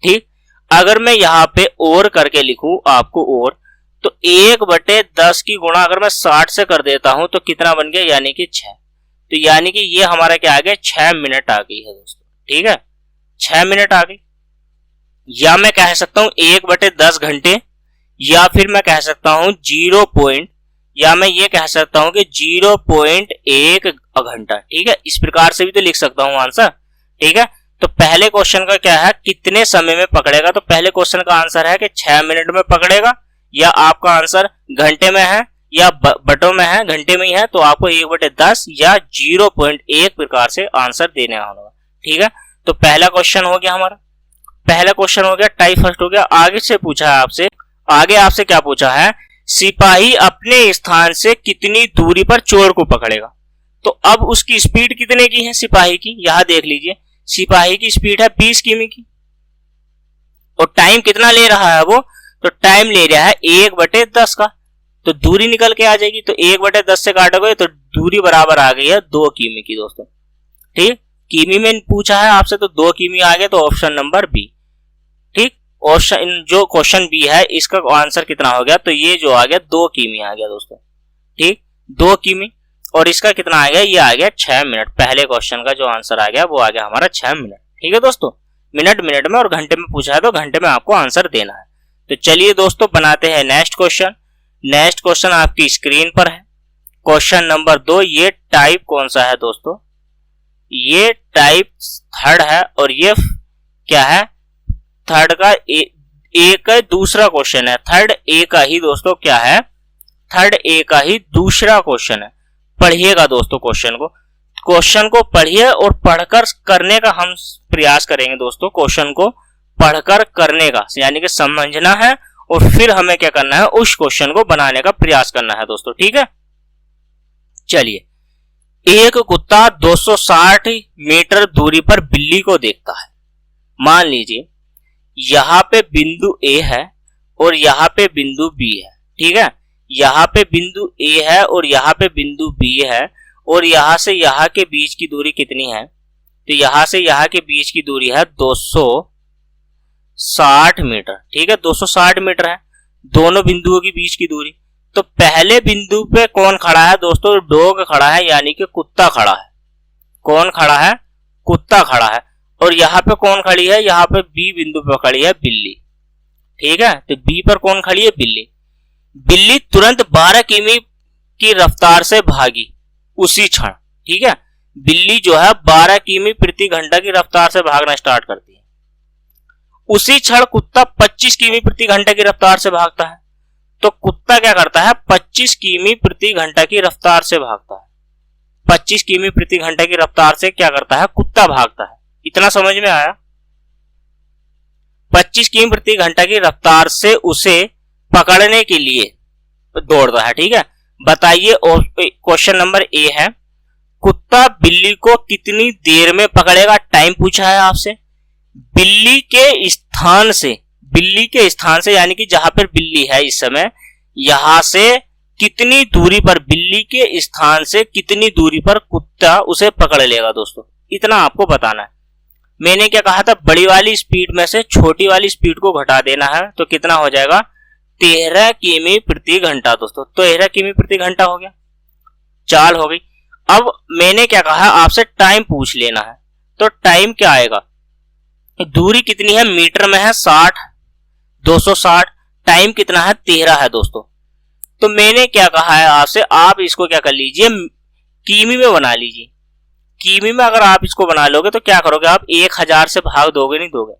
A: ठीक। अगर मैं यहाँ पे और करके लिखूं आपको और, तो 1/10 की गुणा अगर मैं 60 से कर देता हूं तो कितना बन गया, यानी कि 6। तो यानी कि ये हमारा क्या आ गया, 6 मिनट आ गई है दोस्तों, ठीक है, 6 मिनट आ गई। या मैं कह सकता हूं 1/10 घंटे, या फिर मैं कह सकता हूं 0. या मैं ये कह सकता हूं कि 0.1 घंटा, ठीक है। इस प्रकार से भी तो लिख सकता हूं आंसर, ठीक है। तो पहले क्वेश्चन का क्या है, कितने समय में पकड़ेगा, तो पहले क्वेश्चन का आंसर है कि 6 मिनट में पकड़ेगा, या आपका आंसर घंटे में है, या बटों में है, घंटे में ही है, तो आपको 1/10 या 0.1 प्रकार से आंसर देने होगा। ठीक है, तो पहला क्वेश्चन हो गया हमारा, पहला क्वेश्चन हो गया, टाइप फर्स्ट हो गया। आगे से पूछा है आपसे, आगे आपसे क्या पूछा है, सिपाही अपने स्थान से कितनी दूरी पर चोर को पकड़ेगा। तो अब उसकी स्पीड कितने की है सिपाही की, यहां देख लीजिए, सिपाही की स्पीड है 20 किमी की, और टाइम कितना ले रहा है वो, तो टाइम ले रहा है 1/10 का, तो दूरी निकल के आ जाएगी, तो 1/10 से काटोगे तो दूरी बराबर आ गई है 2 किमी की दोस्तों। ठीक, किमी में पूछा है आपसे तो 2 किमी आ गया, तो ऑप्शन नंबर बी। ठीक, ऑप्शन जो क्वेश्चन बी है इसका आंसर कितना हो गया, तो ये जो आ गया 2 किमी आ गया दोस्तों। ठीक, 2 किमी, और इसका कितना आ गया, ये आ गया 6 मिनट। पहले क्वेश्चन का जो आंसर आ गया वो आ गया हमारा 6 मिनट। ठीक है दोस्तों, मिनट मिनट में और घंटे में पूछा है तो घंटे में आपको आंसर देना है। तो चलिए दोस्तों बनाते हैं नेक्स्ट क्वेश्चन। नेक्स्ट क्वेश्चन आपकी स्क्रीन पर है, क्वेश्चन नंबर 2। ये टाइप कौन सा है दोस्तों, ये टाइप थर्ड है, और ये क्या है, थर्ड का ए का दूसरा क्वेश्चन है। थर्ड ए का ही दोस्तों क्या है, थर्ड ए का ही दूसरा क्वेश्चन है। पढ़िएगा दोस्तों क्वेश्चन को पढ़िए और पढ़कर करने का हम प्रयास करेंगे दोस्तों। क्वेश्चन को पढ़कर करने का यानी कि समझना है, और फिर हमें क्या करना है, उस क्वेश्चन को बनाने का प्रयास करना है दोस्तों। ठीक है, चलिए, एक कुत्ता 260 मीटर दूरी पर बिल्ली को देखता है। मान लीजिए यहां पे बिंदु ए है और यहां पे बिंदु बी है। ठीक है, यहां पे बिंदु ए है और यहां पे बिंदु बी है, और यहां से यहां के बीच की दूरी कितनी है, तो यहां से यहां के बीच की दूरी है 260 मीटर। ठीक है, 260 मीटर है दोनों बिंदुओं के बीच की दूरी। तो पहले बिंदु पे कौन खड़ा है दोस्तों, डॉग खड़ा है, यानी कि कुत्ता खड़ा है। कौन खड़ा है, कुत्ता खड़ा है। और यहां पे कौन खड़ी है, यहां पे बी बिंदु पे खड़ी है बिल्ली। ठीक है, तो बी पर कौन खड़ी है, बिल्ली। बिल्ली तुरंत 12 किमी की रफ्तार से भागी उसी क्षण। ठीक है, बिल्ली जो है 12 किमी प्रति घंटा की रफ्तार से भागना स्टार्ट करती है। उसी क्षण कुत्ता 25 किमी प्रति घंटा की रफ्तार से भागता है। तो कुत्ता क्या करता है, 25 किमी प्रति घंटा की रफ्तार से भागता है। 25 किमी प्रति घंटा की रफ्तार से क्या करता है, कुत्ता भागता है। इतना समझ में आया। 25 किमी प्रति घंटा की रफ्तार से उसे पकड़ने के लिए दौड़ता है। ठीक है, बताइए, क्वेश्चन नंबर ए है, कुत्ता बिल्ली को कितनी देर में पकड़ेगा। टाइम पूछा है आपसे। बिल्ली के स्थान से यानी कि जहां पर बिल्ली है इस समय, यहां से कितनी दूरी पर, बिल्ली के स्थान से कितनी दूरी पर कुत्ता उसे पकड़ लेगा दोस्तों, इतना आपको बताना है। मैंने क्या कहा था, बड़ी वाली स्पीड में से छोटी वाली स्पीड को घटा देना है, तो कितना हो जाएगा, 13 किमी प्रति घंटा दोस्तों। तो 13 किमी प्रति घंटा हो गया, चाल हो गई। अब मैंने क्या कहा आपसे, टाइम पूछ लेना है। तो टाइम क्या आएगा, दूरी कितनी है, मीटर में है 60, 260, टाइम कितना है, 13 है दोस्तों। तो मैंने क्या कहा है आपसे, आप इसको क्या कर लीजिए, किमी में बना लीजिए। किमी में अगर आप इसको बना लोगे तो क्या करोगे आप, 1000 से भाग दोगे, नहीं दोगे,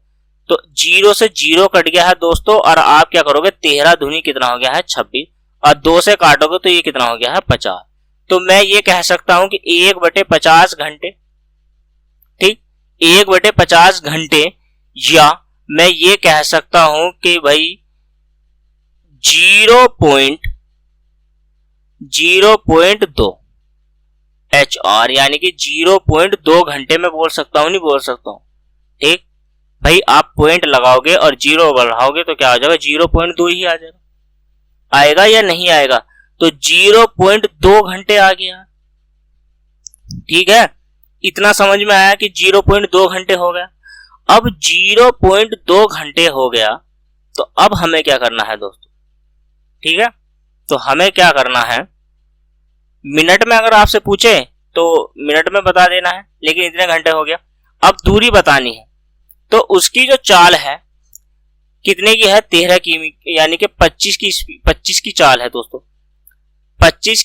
A: तो 0 से 0 कट गया है दोस्तों, और आप क्या करोगे, 13 दूनी कितना हो गया है, 26, और 2 से काटोगे तो ये कितना हो गया है, 50। तो मैं ये कह सकता हूं कि 1/50 घंटे। ठीक, 1/50 घंटे, या मैं ये कह सकता हूं कि भाई 0.2 HR, यानी कि 0.2 घंटे में बोल सकता हूं, नहीं बोल सकता हूं। ठीक भाई, आप पॉइंट लगाओगे और 0 बढ़ाओगे तो क्या हो जाएगा, 0.2 ही आ जाएगा। आएगा या नहीं आएगा, तो 0.2 घंटे आ गया। ठीक है, इतना समझ में आया कि 0.2 घंटे हो गया। अब 0.2 घंटे हो गया, तो अब हमें क्या करना है दोस्तों। ठीक है, तो हमें क्या करना है, मिनट में अगर आपसे पूछे तो मिनट में बता देना है, लेकिन इतने घंटे हो गया। अब दूरी बतानी है, तो उसकी जो चाल है कितने की है, 13 किमी, यानी कि 25 की चाल है दोस्तों। 25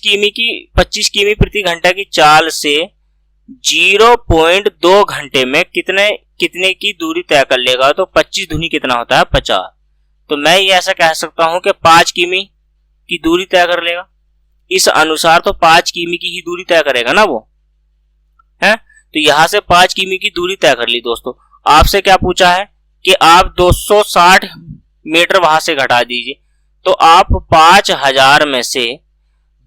A: किमी प्रति घंटा की चाल से 0.2 घंटे में कितने की दूरी तय कर लेगा, तो 25 दूनी कितना होता है, 50। तो मैं ये ऐसा कह सकता हूं कि 5 किमी की दूरी तय कर लेगा। इस अनुसार तो 5 किमी की ही दूरी तय करेगा ना वो है। तो यहां से 5 किमी की दूरी तय कर ली दोस्तों। आपसे क्या पूछा है कि आप 260 मीटर वहां से घटा दीजिए। तो आप 5000 में से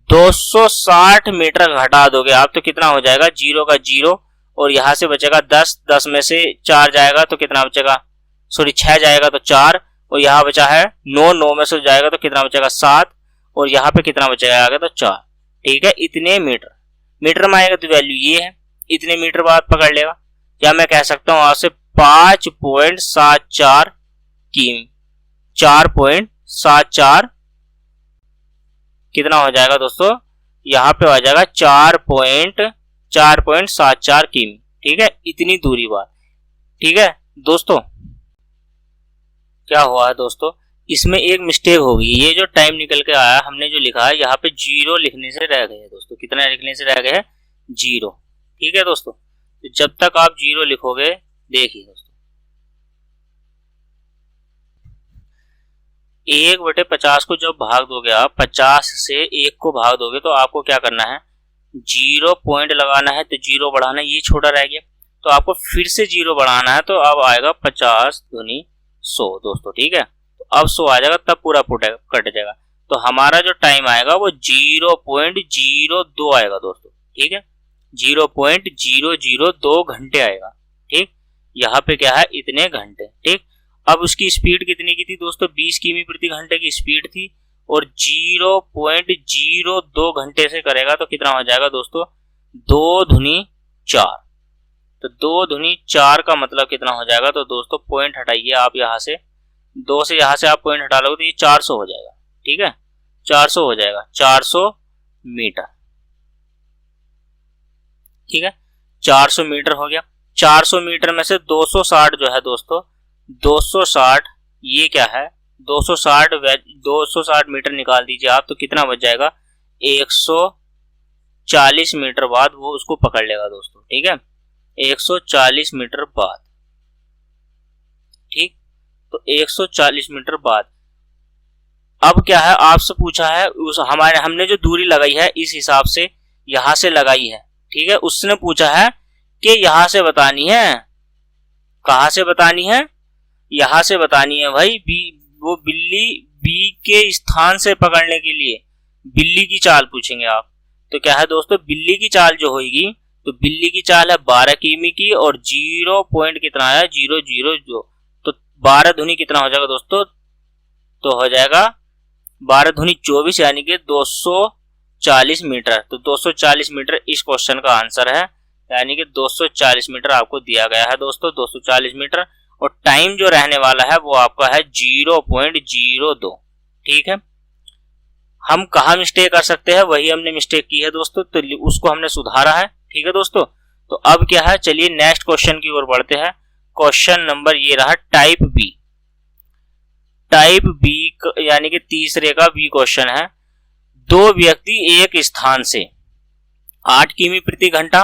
A: 260 मीटर घटा दोगे आप तो कितना हो जाएगा, 0 का 0 और यहां से बचेगा 10, 10 में से 4 जाएगा तो कितना बचेगा, सॉरी 6 जाएगा तो 4 और यहाँ बचा है 9, 9 में से जाएगा तो कितना बचेगा 7 और यहाँ पे कितना बचेगा आगे तो 4। ठीक है, इतने मीटर, मीटर में आएगा तो वैल्यू ये है, इतने मीटर बाद पकड़ लेगा। या मैं कह सकता हूं आपसे 5.74 किमी, 4.74 कितना हो जाएगा दोस्तों, यहाँ पे आ जाएगा 4.74 किमी। ठीक है, इतनी दूरी बाद। ठीक है दोस्तों, क्या हुआ है दोस्तों, इसमें एक मिस्टेक हो गई। ये जो टाइम निकल के आया हमने जो लिखा है यहाँ पे 0 लिखने से रह गए दोस्तों। कितना लिखने से रह गए, 0। ठीक है दोस्तों, तो जब तक आप 0 लिखोगे, देखिए दोस्तों 1/50 को जब भाग दोगे आप, 50 से 1 को भाग दोगे तो आपको क्या करना है, 0 पॉइंट लगाना है तो 0 बढ़ाना है, ये छोटा रह गया तो आपको फिर से 0 बढ़ाना है तो अब आएगा 50 दूनी 100 दोस्तों। ठीक है, तो अब 100 आ जाएगा तब पूरा कट जाएगा। तो हमारा जो टाइम आएगा वो 0.02 आएगा दोस्तों। ठीक है, 0.002 घंटे आएगा। ठीक, यहाँ पे क्या है, इतने घंटे। ठीक, अब उसकी स्पीड कितनी की थी दोस्तों, 20 किमी प्रति घंटे की स्पीड थी और 0.02 घंटे से करेगा तो कितना हो जाएगा दोस्तों, 2 दूनी 4। तो 2 दूनी 4 का मतलब कितना हो जाएगा, तो दोस्तों पॉइंट हटाइए आप यहाँ से, 2 से यहाँ से आप पॉइंट हटा लोगे तो ये 400 हो जाएगा। ठीक है, 400 हो जाएगा, 400 मीटर। ठीक है, 400 मीटर हो गया। 400 मीटर में से 260 जो है दोस्तों, 260 ये क्या है, 260 मीटर निकाल दीजिए आप तो कितना बच जाएगा, 140 मीटर बाद वो उसको पकड़ लेगा दोस्तों। ठीक है, 140 मीटर बाद। ठीक, तो 140 मीटर बाद अब क्या है, आपसे पूछा है हमने जो दूरी लगाई है इस हिसाब से यहां से लगाई है। ठीक है, उसने पूछा है कि यहां से बतानी है, कहां से बतानी है, यहां से बतानी है भाई। वो बिल्ली बी के स्थान से पकड़ने के लिए बिल्ली की चाल पूछेंगे आप। तो क्या है दोस्तों, बिल्ली की चाल जो होगी, तो बिल्ली की चाल है 12 किमी की और 0 पॉइंट कितना है, 0.002। तो 12 दूनी कितना हो जाएगा दोस्तों, तो हो जाएगा 12 दूनी 24 यानी कि 240 मीटर। तो 240 मीटर इस क्वेश्चन का आंसर है, यानी कि 240 मीटर आपको दिया गया है दोस्तों, 240 मीटर। और टाइम जो रहने वाला है वो आपका है 0.02। ठीक है, हम कहा मिस्टेक कर सकते हैं, वही हमने मिस्टेक की है दोस्तों, तो उसको हमने सुधारा है। ठीक है दोस्तों, तो अब क्या है, चलिए नेक्स्ट क्वेश्चन की ओर बढ़ते हैं। क्वेश्चन नंबर ये रहा टाइप बी। टाइप बी यानी कि तीसरे का बी क्वेश्चन है। 2 व्यक्ति एक स्थान से 8 किमी प्रति घंटा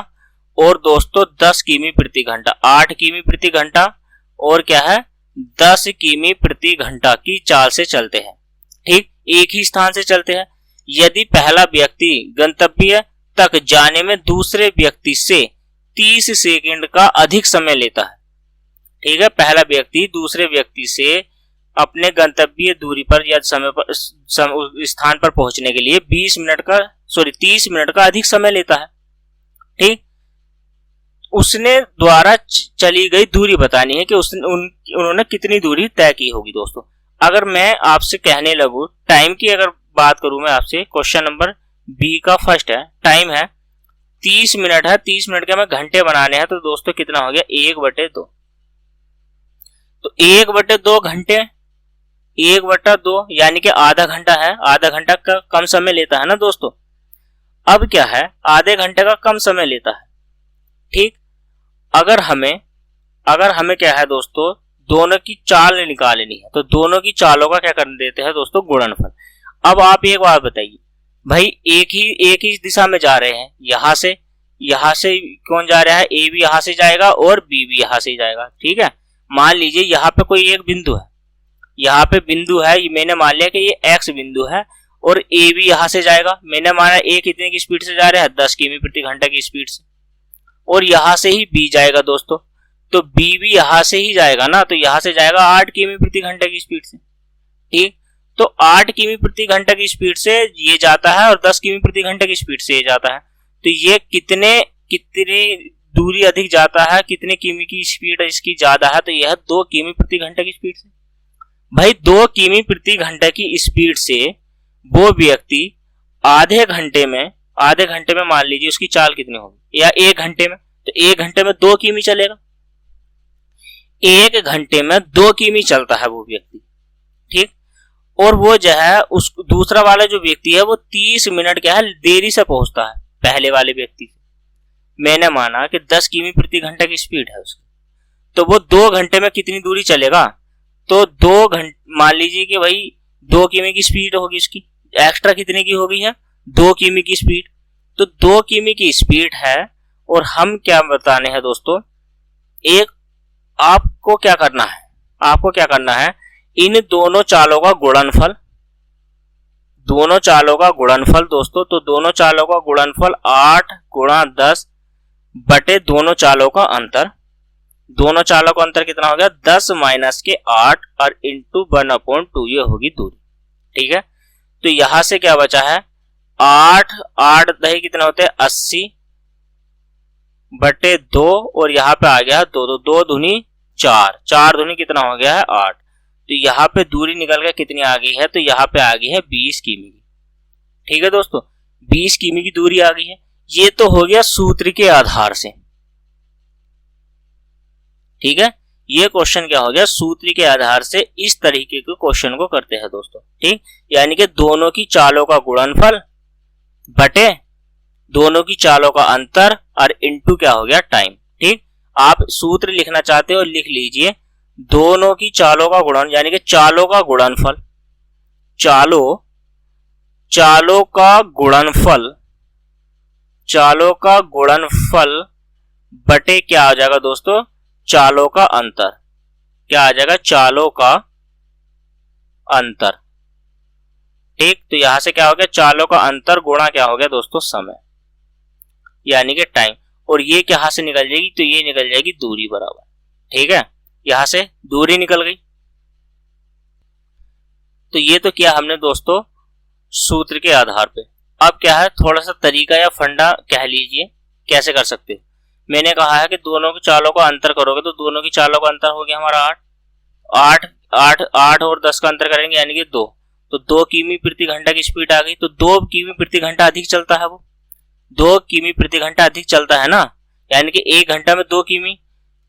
A: और दोस्तों 10 किमी प्रति घंटा, 8 किमी प्रति घंटा और क्या है 10 किमी प्रति घंटा की चाल से चलते हैं। ठीक, एक ही स्थान से चलते हैं। यदि पहला व्यक्ति गंतव्य तक जाने में दूसरे व्यक्ति से 30 सेकंड का अधिक समय लेता है। ठीक है, पहला व्यक्ति दूसरे व्यक्ति से अपने गंतव्य दूरी पर या समय पर स्थान पर पहुंचने के लिए 30 मिनट का अधिक समय लेता है। ठीक, उसने द्वारा चली गई दूरी बतानी है कि उन्होंने कितनी दूरी तय की होगी दोस्तों। अगर मैं आपसे कहने लगूं, टाइम की अगर बात करूं मैं आपसे, क्वेश्चन नंबर बी का फर्स्ट है, टाइम है 30 मिनट है, 30 मिनट के हमें घंटे बनाने हैं तो दोस्तों कितना हो गया, 1/2। तो 1/2 घंटे, 1/2 यानी कि आधा घंटा है, आधा घंटा का कम समय लेता है ना दोस्तों। अब क्या है, आधे घंटे का कम समय लेता है। ठीक, अगर हमें क्या है दोस्तों, दोनों की चाल निकालनी है तो दोनों की चालों का क्या कर देते हैं दोस्तों, गुणनफल। अब आप एक बात बताइए भाई, एक ही दिशा में जा रहे हैं, यहां से कौन जा रहा है, ए भी यहां से जाएगा और बी भी यहां से जाएगा। ठीक है, मान लीजिए यहाँ पे कोई एक बिंदु है, यहाँ पे बिंदु है, मैंने मान लिया कि ये एक्स बिंदु है और ए भी यहां से जाएगा। मैंने माना ए कितने की स्पीड से जा रहा है, 10 किमी प्रति घंटा की स्पीड से, और यहां से ही बी जाएगा दोस्तों, तो बी भी यहां से ही जाएगा ना, तो यहां से जाएगा 8 किमी प्रति घंटा की स्पीड से। ठीक, तो 8 किमी प्रति घंटा की स्पीड से ये जाता है और 10 किमी प्रति घंटा की स्पीड से ये जाता है, तो ये कितने दूरी अधिक जाता है, कितने किमी की स्पीड इसकी ज्यादा है, तो यह 2 किमी प्रति घंटा की स्पीड से। भाई 2 किमी प्रति घंटा की स्पीड से वो व्यक्ति आधे घंटे में मान लीजिए उसकी चाल कितनी होगी, या 1 घंटे में, तो 1 घंटे में 2 किमी चलेगा, 1 घंटे में 2 किमी चलता है वो व्यक्ति। ठीक, और वो जो है उस दूसरा वाला जो व्यक्ति है वो 30 मिनट क्या है देरी से पहुंचता है पहले वाले व्यक्ति से। मैंने माना कि 10 किमी प्रति घंटा की स्पीड है उसकी, तो वो 2 घंटे में कितनी दूरी चलेगा, तो 2 घंटे मान लीजिए कि भाई 2 किमी की स्पीड होगी उसकी, एक्स्ट्रा कितने की हो गई है, 2 किमी की स्पीड, तो 2 किमी की स्पीड है। और हम क्या बताने हैं दोस्तों, एक आपको क्या करना है, इन दोनों चालों का गुणनफल दोस्तों, तो दोनों चालों का गुणनफल 8 गुणा 10 बटे दोनों चालों का अंतर, दोनों चालों का अंतर कितना हो गया, 10 माइनस के 8 और इंटू 1/2 ये होगी दूरी। ठीक है, तो यहां से क्या बचा है, 8 दही कितना होते हैं 80 बटे 2, और यहाँ पे आ गया 2 दूनी 4 दूनी कितना हो गया है 8, तो यहाँ पे दूरी निकल के कितनी आ गई है, तो यहाँ पे आ गई है 20 किमी की। ठीक है दोस्तों, 20 किमी की दूरी आ गई है। ये तो हो गया सूत्र के आधार से। ठीक है, ये क्वेश्चन क्या हो गया, सूत्र के आधार से इस तरीके के क्वेश्चन को करते हैं दोस्तों। ठीक, यानी कि दोनों की चालों का गुणनफल बटे दोनों की चालों का अंतर और इनटू क्या हो गया टाइम। ठीक, आप सूत्र लिखना चाहते हो लिख लीजिए, दोनों की चालों का गुणन यानी कि चालों का गुणनफल, चालों का गुणनफल बटे क्या आ जाएगा दोस्तों, चालों का अंतर, क्या आ जाएगा, चालों का अंतर। ठीक, तो यहां से क्या हो गया, चालों का अंतर गुणा क्या हो गया दोस्तों समय, यानी कि टाइम, और ये कहां से निकल जाएगी, तो ये निकल जाएगी दूरी बराबर। ठीक है, यहां से दूरी निकल गई। तो ये तो किया हमने दोस्तों सूत्र के आधार पे। अब क्या है, थोड़ा सा तरीका या फंडा कह लीजिए कैसे कर सकते हो। मैंने कहा है कि दोनों की चालों का अंतर करोगे, तो दोनों की चालों का अंतर हो गया हमारा 8 और 10 का अंतर करेंगे यानी कि 2, तो 2 किमी प्रति घंटा की स्पीड आ गई, तो 2 किमी प्रति घंटा अधिक चलता है, वो 2 किमी प्रति घंटा अधिक चलता है ना, यानी कि 1 घंटा में 2 किमी,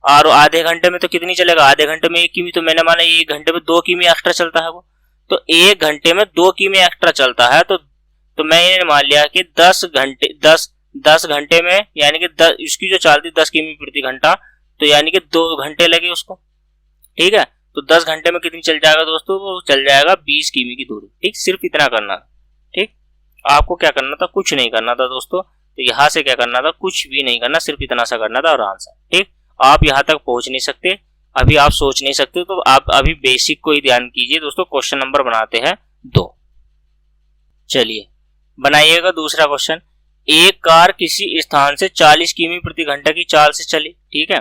A: और आधे घंटे में तो कितनी चलेगा, आधे घंटे में 1 किमी, तो मैंने माना 1 घंटे में 2 किमी एक्स्ट्रा चलता है वो, तो 1 घंटे में 2 किमी एक्स्ट्रा चलता है, तो मैंने मान लिया कि 10 घंटे में यानी कि इसकी जो चाल थी 10 किमी प्रति घंटा, तो यानी कि 2 घंटे लगे उसको। ठीक है, तो 10 घंटे में कितनी चल जाएगा दोस्तों, वो चल जाएगा 20 किमी की दूरी। ठीक, सिर्फ इतना करना था। ठीक, आपको क्या करना था, कुछ नहीं करना था दोस्तों, तो यहां से क्या करना था, कुछ भी नहीं करना, सिर्फ इतना सा करना था और आंसर। ठीक, आप यहां तक पहुंच नहीं सकते, अभी आप सोच नहीं सकते, तो आप अभी बेसिक को ही ध्यान कीजिए दोस्तों। क्वेश्चन नंबर बनाते हैं 2। चलिए बनाइएगा दूसरा क्वेश्चन। एक कार किसी स्थान से 40 किमी प्रति घंटा की चाल से चली। ठीक है,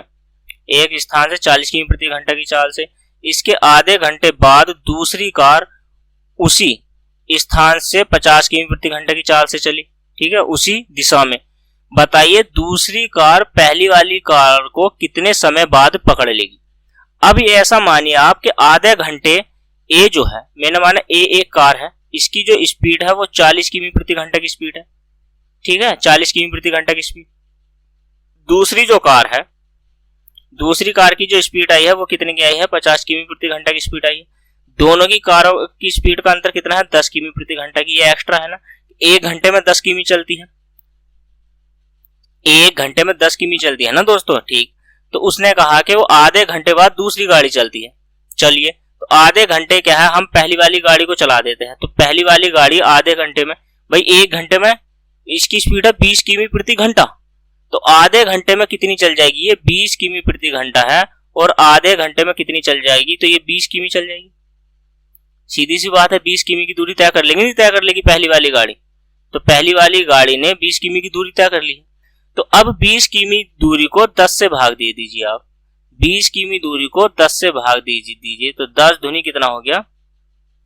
A: एक स्थान से 40 किमी प्रति घंटा की चाल से, इसके आधे घंटे बाद दूसरी कार उसी स्थान से 50 किमी प्रति घंटा की चाल से चली। ठीक है, उसी दिशा में। बताइए दूसरी कार पहली वाली कार को कितने समय बाद पकड़ लेगी। अब ऐसा मानिए आप कि आधे घंटे ए जो है, मैंने माना ए एक कार है, इसकी जो स्पीड है वो 40 किमी प्रति घंटा की स्पीड है। ठीक है, 40 किमी प्रति घंटा की स्पीड। दूसरी जो कार है, दूसरी कार की जो स्पीड आई है वो कितने की आई है, 50 किमी प्रति घंटा की स्पीड आई है। दोनों की कारों की स्पीड का अंतर कितना है, 10 किमी प्रति घंटा की। ये एक्स्ट्रा है ना, 1 घंटे में 10 किमी चलती है, 1 घंटे में 10 किमी चलती है ना दोस्तों। ठीक, तो उसने कहा कि वो आधे घंटे बाद दूसरी गाड़ी चलती है। चलिए, तो आधे घंटे क्या है, हम पहली वाली गाड़ी को चला देते हैं, तो पहली वाली गाड़ी आधे घंटे में, भाई 1 घंटे में इसकी स्पीड है 20 किमी प्रति घंटा, तो आधे घंटे में कितनी चल जाएगी, ये 20 किमी प्रति घंटा है, और आधे घंटे में कितनी चल जाएगी, तो ये 20 किमी चल जाएगी। सीधी सी बात है, 20 किमी की दूरी तय कर लेंगे, नहीं तय कर लेगी पहली वाली गाड़ी? तो पहली वाली गाड़ी ने 20 किमी की दूरी तय कर ली। तो अब 20 किमी दूरी को 10 से भाग दे दीजिए आप, 20 किमी दूरी को 10 से भाग दीजिए तो 10 दूनी कितना हो गया?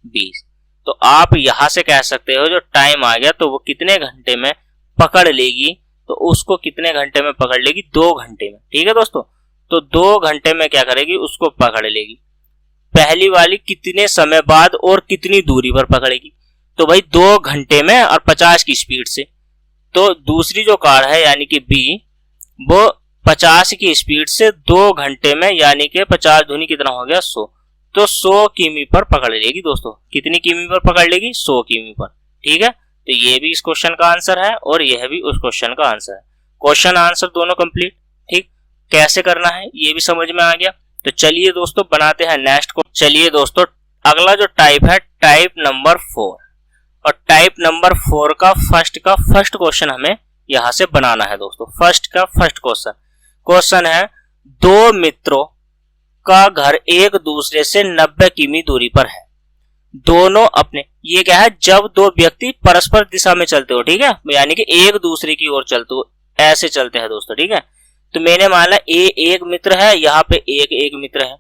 A: 20। तो आप यहां से कह सकते हो जो टाइम आ गया तो वो कितने घंटे में पकड़ लेगी, तो उसको कितने घंटे में पकड़ लेगी? 2 घंटे में। ठीक है दोस्तों, तो 2 घंटे में क्या करेगी? उसको पकड़ लेगी। पहली वाली कितने समय बाद और कितनी दूरी पर पकड़ेगी? तो भाई 2 घंटे में और 50 की स्पीड से। तो दूसरी जो कार है यानी कि बी, वो 50 की स्पीड से 2 घंटे में यानी कि 50 दूनी कितना हो गया? 100। तो 100 किमी पर पकड़ लेगी दोस्तों। कितनी किमी पर पकड़ लेगी? 100 किमी पर। ठीक है, तो ये भी इस क्वेश्चन का आंसर है और यह भी उस क्वेश्चन का आंसर है। क्वेश्चन आंसर दोनों कंप्लीट। ठीक, कैसे करना है ये भी समझ में आ गया। तो चलिए दोस्तों बनाते हैं नेक्स्ट को। चलिए दोस्तों, अगला जो टाइप है टाइप नंबर 4, और टाइप नंबर 4 का फर्स्ट क्वेश्चन हमें यहां से बनाना है दोस्तों। फर्स्ट क्वेश्चन है, 2 मित्रों का घर एक दूसरे से 90 किमी दूरी पर है। दोनों अपने, ये क्या है? जब 2 व्यक्ति परस्पर दिशा में चलते हो, ठीक है, यानी कि एक दूसरे की ओर चलते हो, ऐसे चलते हैं दोस्तों। ठीक है, तो मैंने माना एक मित्र है, यहाँ पे एक मित्र है।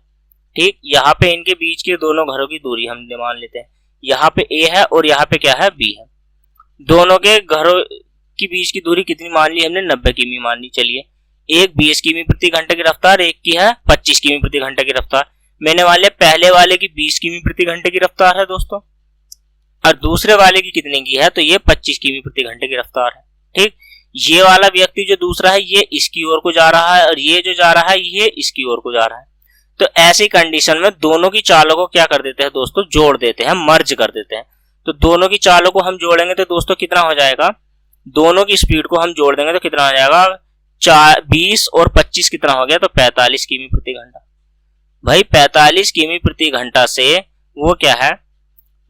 A: ठीक, यहाँ पे इनके बीच के दोनों घरों की दूरी हम मान लेते हैं। यहाँ पे ए है और यहाँ पे क्या है? बी है। दोनों के घरों की बीच की दूरी कितनी मान ली हमने? 90 किमी मान ली। चलिए, एक 20 किमी प्रति घंटे की रफ्तार, एक की है 25 किमी प्रति घंटे की रफ्तार। मैंने मान लिया पहले वाले की 20 किमी प्रति घंटे की रफ्तार है दोस्तों, और दूसरे वाले की कितने की है? तो ये 25 किमी प्रति घंटे की रफ्तार है। ठीक, ये वाला व्यक्ति जो दूसरा है ये इसकी ओर को जा रहा है और ये जो जा रहा है ये इसकी ओर को जा रहा है। तो ऐसी कंडीशन में दोनों की चालों को क्या कर देते हैं दोस्तों? जोड़ देते हैं, मर्ज कर देते हैं। तो दोनों की चालों को हम जोड़ेंगे तो दोस्तों कितना हो जाएगा? दोनों की स्पीड को हम जोड़ देंगे तो कितना हो जाएगा? 20 और 25 कितना हो गया? तो 45 किमी प्रति घंटा। भाई 45 किमी प्रति घंटा से वो क्या है?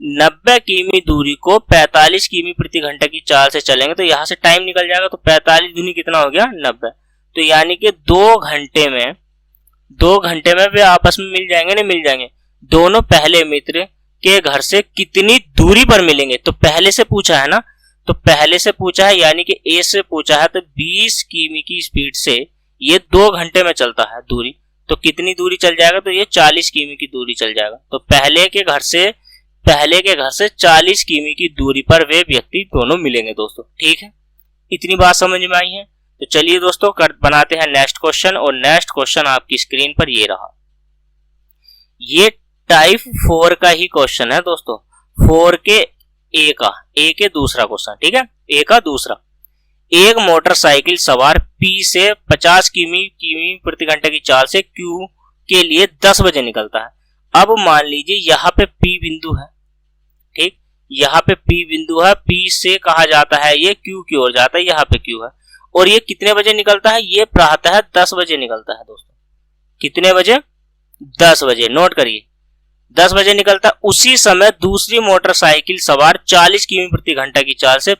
A: 90 किमी दूरी को 45 किमी प्रति घंटा की चाल से चलेंगे तो यहां से टाइम निकल जाएगा। तो 45 दूनी कितना हो गया? 90। तो यानी कि 2 घंटे में वे आपस में मिल जाएंगे, नहीं मिल जाएंगे? दोनों पहले मित्र के घर से कितनी दूरी पर मिलेंगे? तो पहले से पूछा है ना, तो पहले से पूछा है यानी कि ए से पूछा है। तो 20 किमी की स्पीड से ये 2 घंटे में चलता है दूरी, तो कितनी दूरी चल जाएगा? तो ये 40 किमी की दूरी चल जाएगा। तो पहले के घर से 40 किमी की दूरी पर वे व्यक्ति दोनों मिलेंगे दोस्तों। ठीक है, इतनी बात समझ में आई है। तो चलिए दोस्तों बनाते हैं नेक्स्ट क्वेश्चन, और नेक्स्ट क्वेश्चन आपकी स्क्रीन पर ये रहा। ये टाइप 4 का ही क्वेश्चन है दोस्तों, 4 के ए के दूसरा क्वेश्चन। ठीक है, ए का दूसरा। एक मोटरसाइकिल सवार पी से 50 किमी प्रति घंटे की चाल से क्यू के लिए 10 बजे निकलता है। अब मान लीजिए यहाँ पे पी बिंदु है। ठीक, यहाँ पे पी बिंदु है, पी से कहा जाता है ये क्यू की ओर जाता है, यहाँ पे क्यू है। और ये कितने बजे निकलता है? ये प्रातः 10 बजे निकलता है दोस्तों। कितने बजे? 10 बजे। नोट करिए, 10 बजे निकलता है। उसी समय दूसरी मोटरसाइकिल सवार 40 किमी प्रति घंटा की चाल से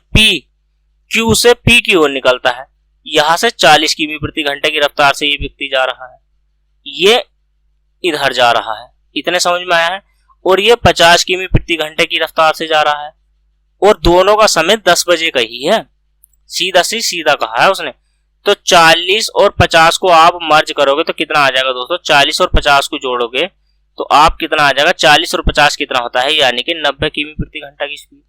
A: क्यू से पी की ओर निकलता है। यहां से 40 किमी प्रति घंटे की रफ्तार से ये व्यक्ति जा रहा है, ये इधर जा रहा है। इतने समझ में आया है? और ये 50 किमी प्रति घंटे की रफ्तार से जा रहा है, और दोनों का समय 10 बजे का ही है। सीधा से सीधा कहा है उसने। तो 40 और 50 को आप मर्ज करोगे तो कितना आ जाएगा दोस्तों? 40 और 50 को जोड़ोगे तो आप कितना आ जाएगा? 40 और 50 कितना होता है? यानी कि 90 किमी प्रति घंटा की स्पीड।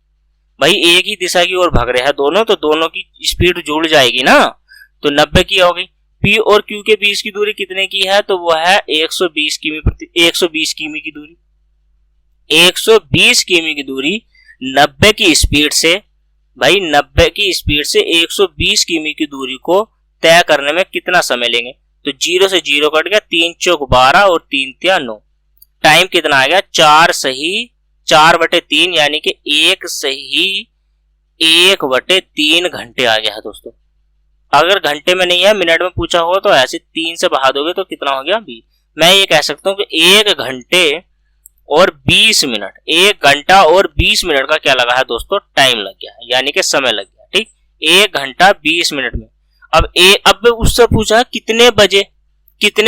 A: भाई एक ही दिशा की ओर भाग रहे हैं दोनों, तो दोनों की स्पीड जुड़ जाएगी ना, तो 90 की हो गई। पी और क्यू के बीच की दूरी कितने की है? तो वो है 120 किमी की दूरी। 120 किमी की दूरी 90 की स्पीड से, भाई 90 की स्पीड से 120 किमी की दूरी को तय करने में कितना समय लेंगे? तो 0 से 0 कट गया, 3 चौक 12 और 3 तिया 9। टाइम कितना आ गया? 4 सही 4/3 यानी कि 1 सही 1/3 घंटे आ गया है दोस्तों। अगर घंटे में नहीं है, मिनट में पूछा होगा तो ऐसे 3 से बढ़ा दोगे तो कितना हो गया? 20। मैं ये कह सकता हूँ कि 1 घंटे और 20 मिनट, 1 घंटा और 20 मिनट का क्या लगा है दोस्तों? टाइम लग गया है, यानी कि समय लग गया। ठीक, 1 घंटा 20 मिनट में। अब उससे पूछा कितने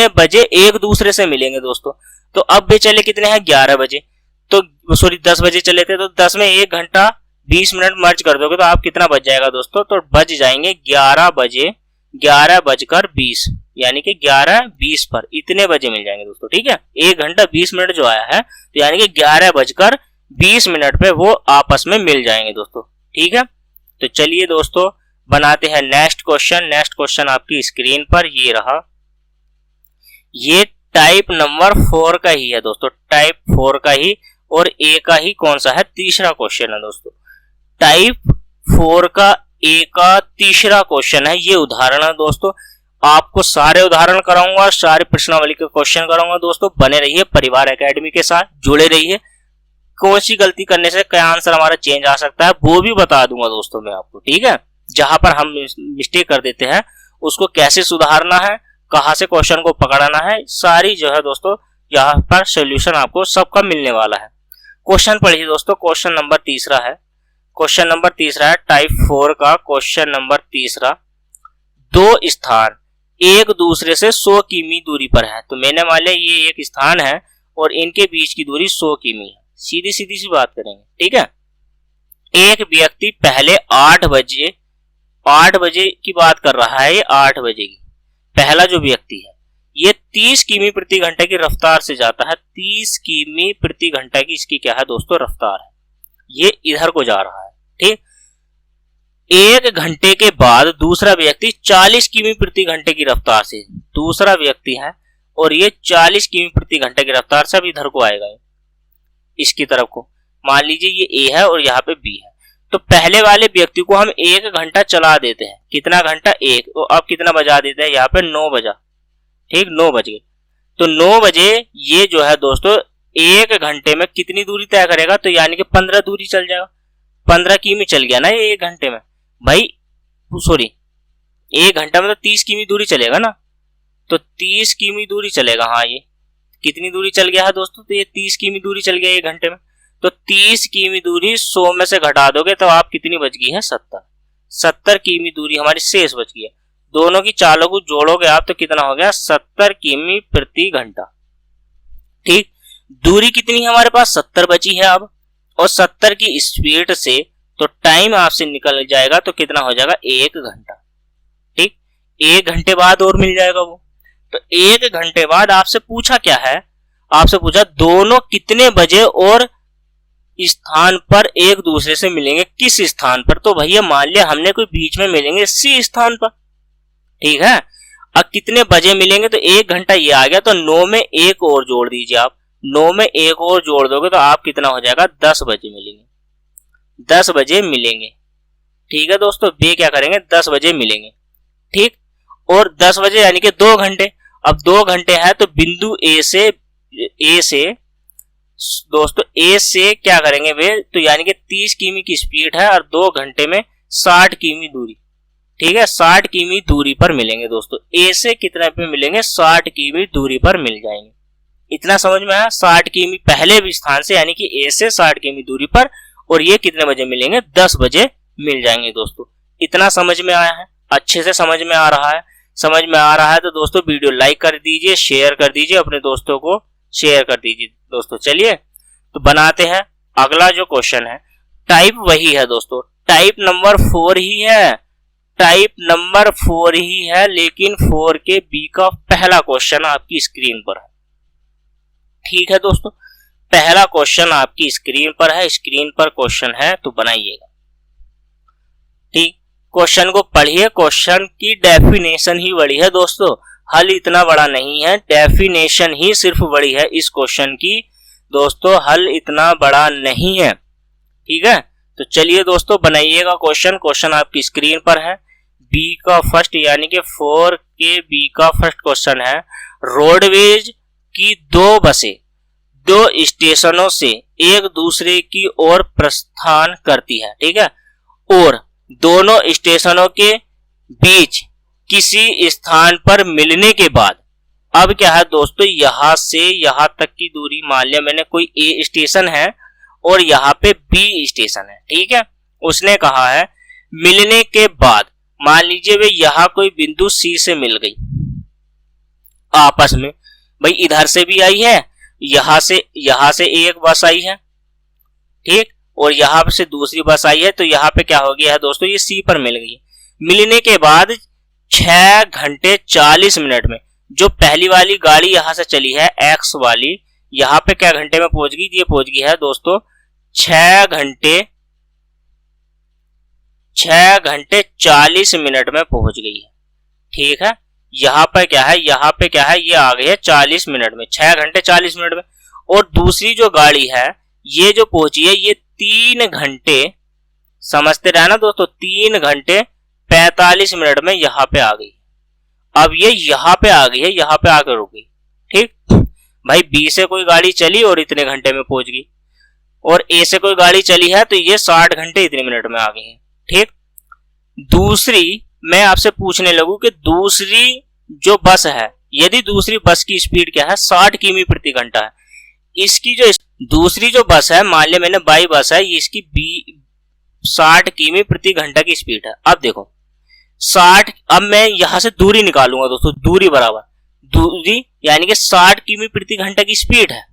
A: बजे एक दूसरे से मिलेंगे दोस्तों। तो अब भी चले कितने हैं? 11 बजे। तो सॉरी 10 बजे चले थे, तो 10 में 1 घंटा 20 मिनट मर्ज कर दोगे तो आप कितना बच जाएगा दोस्तों, तो बच जाएंगे 11 बजे 11:20, यानी कि 11:20 पर इतने बजे मिल जाएंगे दोस्तों। ठीक है, 1 घंटा 20 मिनट जो आया है तो यानी कि 11:20 पे वो आपस में मिल जाएंगे दोस्तों। ठीक है, तो चलिए दोस्तों बनाते हैं नेक्स्ट क्वेश्चन। नेक्स्ट क्वेश्चन आपकी स्क्रीन पर ये रहा, ये टाइप नंबर 4 का ही है दोस्तों, टाइप 4 का ही, और ए का ही कौन सा है, तीसरा क्वेश्चन है दोस्तों। टाइप 4 का ए का तीसरा क्वेश्चन है, ये उदाहरण है दोस्तों। आपको सारे उदाहरण कराऊंगा, सारे प्रश्नावली के क्वेश्चन कराऊंगा दोस्तों। बने रहिए परिवार एकेडमी के साथ, जुड़े रहिए। कौन सी गलती करने से क्या आंसर हमारा चेंज आ सकता है वो भी बता दूंगा दोस्तों मैं आपको। ठीक है, जहां पर हम मिस्टेक कर देते हैं उसको कैसे सुधारना है, कहां से क्वेश्चन को पकड़ना है, सारी जो है दोस्तों यहाँ पर सोल्यूशन आपको सबका मिलने वाला है। क्वेश्चन पढ़िए दोस्तों, क्वेश्चन नंबर तीसरा है। क्वेश्चन नंबर तीसरा है टाइप 4 का क्वेश्चन नंबर तीसरा। दो स्थान एक दूसरे से 100 किमी दूरी पर है, तो मैंने मान लिया ये एक स्थान है और इनके बीच की दूरी 100 किमी है। सीधी सीधी सी बात करेंगे। ठीक है, एक व्यक्ति पहले 8 बजे की बात कर रहा है, ये 8 बजे की। पहला जो व्यक्ति है ये 30 किमी प्रति घंटे की रफ्तार से जाता है। 30 किमी प्रति घंटे की इसकी क्या है दोस्तों, रफ्तार है। ये इधर को जा रहा है। ठीक, 1 घंटे के बाद दूसरा व्यक्ति 40 किमी प्रति घंटे की रफ्तार से, दूसरा व्यक्ति है और ये 40 किमी प्रति घंटे की रफ्तार से अब इधर को आएगा, इसकी तरफ को। मान लीजिए ये ए है और यहाँ पे बी है, तो पहले वाले व्यक्ति को हम 1 घंटा चला देते हैं। कितना घंटा, 1। तो अब कितना बजा देते हैं, यहाँ पे 9 बजा। ठीक, 9 बज गए। तो 9 बजे ये जो है दोस्तों 1 घंटे में कितनी दूरी तय करेगा, तो यानी कि 15 दूरी चल जाएगा। 15 किमी चल गया ना ये 1 घंटे में भाई, सॉरी 1 घंटा में तो 30 किमी दूरी चलेगा ना, तो 30 किमी दूरी चलेगा। हाँ, ये कितनी दूरी चल गया है दोस्तों, तो ये 30 किमी दूरी चल गया 1 घंटे में। तो 30 किमी दूरी 100 में से घटा दोगे तो आप कितनी बच गई है, 70 किमी दूरी हमारी शेष बच गई है। दोनों की चालों को जोड़ोगे आप तो कितना हो गया, 70 किमी प्रति घंटा। ठीक, दूरी कितनी है हमारे पास, 70 बची है अब, और 70 की स्पीड से तो टाइम आपसे निकल जाएगा तो कितना हो जाएगा, 1 घंटा। ठीक, 1 घंटे बाद और मिल जाएगा वो। तो 1 घंटे बाद आपसे पूछा क्या है, आपसे पूछा दोनों कितने बजे और स्थान पर एक दूसरे से मिलेंगे, किस स्थान पर। तो भैया मान लिया हमने कोई बीच में मिलेंगे सी स्थान पर। ठीक है, अब कितने बजे मिलेंगे, तो 1 घंटा ये आ गया, तो 9 में 1 और जोड़ दीजिए आप। 9 में 1 और जोड़ दोगे तो आप कितना हो जाएगा, 10 बजे मिलेंगे। 10 बजे मिलेंगे। ठीक है दोस्तों, वे क्या करेंगे, 10 बजे मिलेंगे। ठीक, और 10 बजे यानी कि 2 घंटे। अब 2 घंटे है तो बिंदु ए से दोस्तों ए से क्या करेंगे वे, तो यानी कि 30 किमी की स्पीड है और 2 घंटे में 60 किमी दूरी। ठीक है, 60 किमी दूरी पर मिलेंगे दोस्तों। ए से कितने पे मिलेंगे, 60 किमी दूरी पर मिल जाएंगे। इतना समझ में आया, 60 किमी पहले भी स्थान से यानी कि ए से 60 किमी दूरी पर, और ये कितने बजे मिलेंगे, 10 बजे मिल जाएंगे दोस्तों। इतना समझ में आया है, अच्छे से समझ में आ रहा है। समझ में आ रहा है तो दोस्तों वीडियो लाइक कर दीजिए, शेयर कर दीजिए, अपने दोस्तों को शेयर कर दीजिए दोस्तों। चलिए तो बनाते हैं अगला जो क्वेश्चन है। टाइप वही है दोस्तों, टाइप नंबर 4 ही है, टाइप नंबर 4 ही है, लेकिन 4 के बी का पहला क्वेश्चन आपकी स्क्रीन पर है। ठीक है दोस्तों, पहला क्वेश्चन आपकी स्क्रीन पर है, स्क्रीन पर क्वेश्चन है तो बनाइएगा। ठीक, क्वेश्चन को पढ़िए, क्वेश्चन की डेफिनेशन ही बड़ी है दोस्तों, हल इतना बड़ा नहीं है, डेफिनेशन ही सिर्फ बड़ी है इस क्वेश्चन की दोस्तों, हल इतना बड़ा नहीं है। ठीक है, तो चलिए दोस्तों बनाइएगा क्वेश्चन। क्वेश्चन आपकी स्क्रीन पर है, बी का फर्स्ट यानी कि 4 के बी का फर्स्ट क्वेश्चन है। रोडवेज की 2 बसें 2 स्टेशनों से एक दूसरे की ओर प्रस्थान करती है। ठीक है, और दोनों स्टेशनों के बीच किसी स्थान पर मिलने के बाद, अब क्या है दोस्तों, यहां से यहां तक की दूरी, मान लिया मैंने कोई ए स्टेशन है और यहाँ पे बी स्टेशन है। ठीक है, उसने कहा है मिलने के बाद, मान लीजिए वे यहाँ कोई बिंदु सी से मिल गई आपस में, भाई इधर से भी आई है यहां से एक बस आई है, ठीक, और यहां से दूसरी बस आई है, तो यहां पे क्या हो गया है दोस्तों, ये सी पर मिल गई है। मिलने के बाद 6 घंटे 40 मिनट में जो पहली वाली गाड़ी यहां से चली है एक्स वाली, यहां पे क्या घंटे में पहुंच गई, ये पहुंच गई है दोस्तों 6 घंटे 40 मिनट में पहुंच गई है, ठीक है। यहाँ पे क्या है, ये आ गई है 40 मिनट में, 6 घंटे 40 मिनट में। और दूसरी जो गाड़ी है ये जो पहुंची है ये 3 घंटे, समझते रहे ना दोस्तों, 3 घंटे 45 मिनट में यहाँ पे आ गई। अब ये यहाँ पे आ गई है, यहाँ पे आकर रुक गई, ठीक। भाई बी से कोई गाड़ी चली और इतने घंटे में पहुंच गई, और ए से कोई गाड़ी चली है तो ये 60 घंटे इतने मिनट में आ गई है, ठीक। दूसरी मैं आपसे पूछने लगूं कि दूसरी जो बस है, यदि दूसरी बस की स्पीड क्या है, 60 किमी प्रति घंटा है, इसकी जो दूसरी जो बस है, मान लिया मैंने बाई बस है, इसकी 60 किमी प्रति घंटा की स्पीड है। अब देखो 60, अब मैं यहां से दूरी निकालूंगा दोस्तों, दूरी बराबर दूरी यानी कि 60 किमी प्रति घंटा की स्पीड है,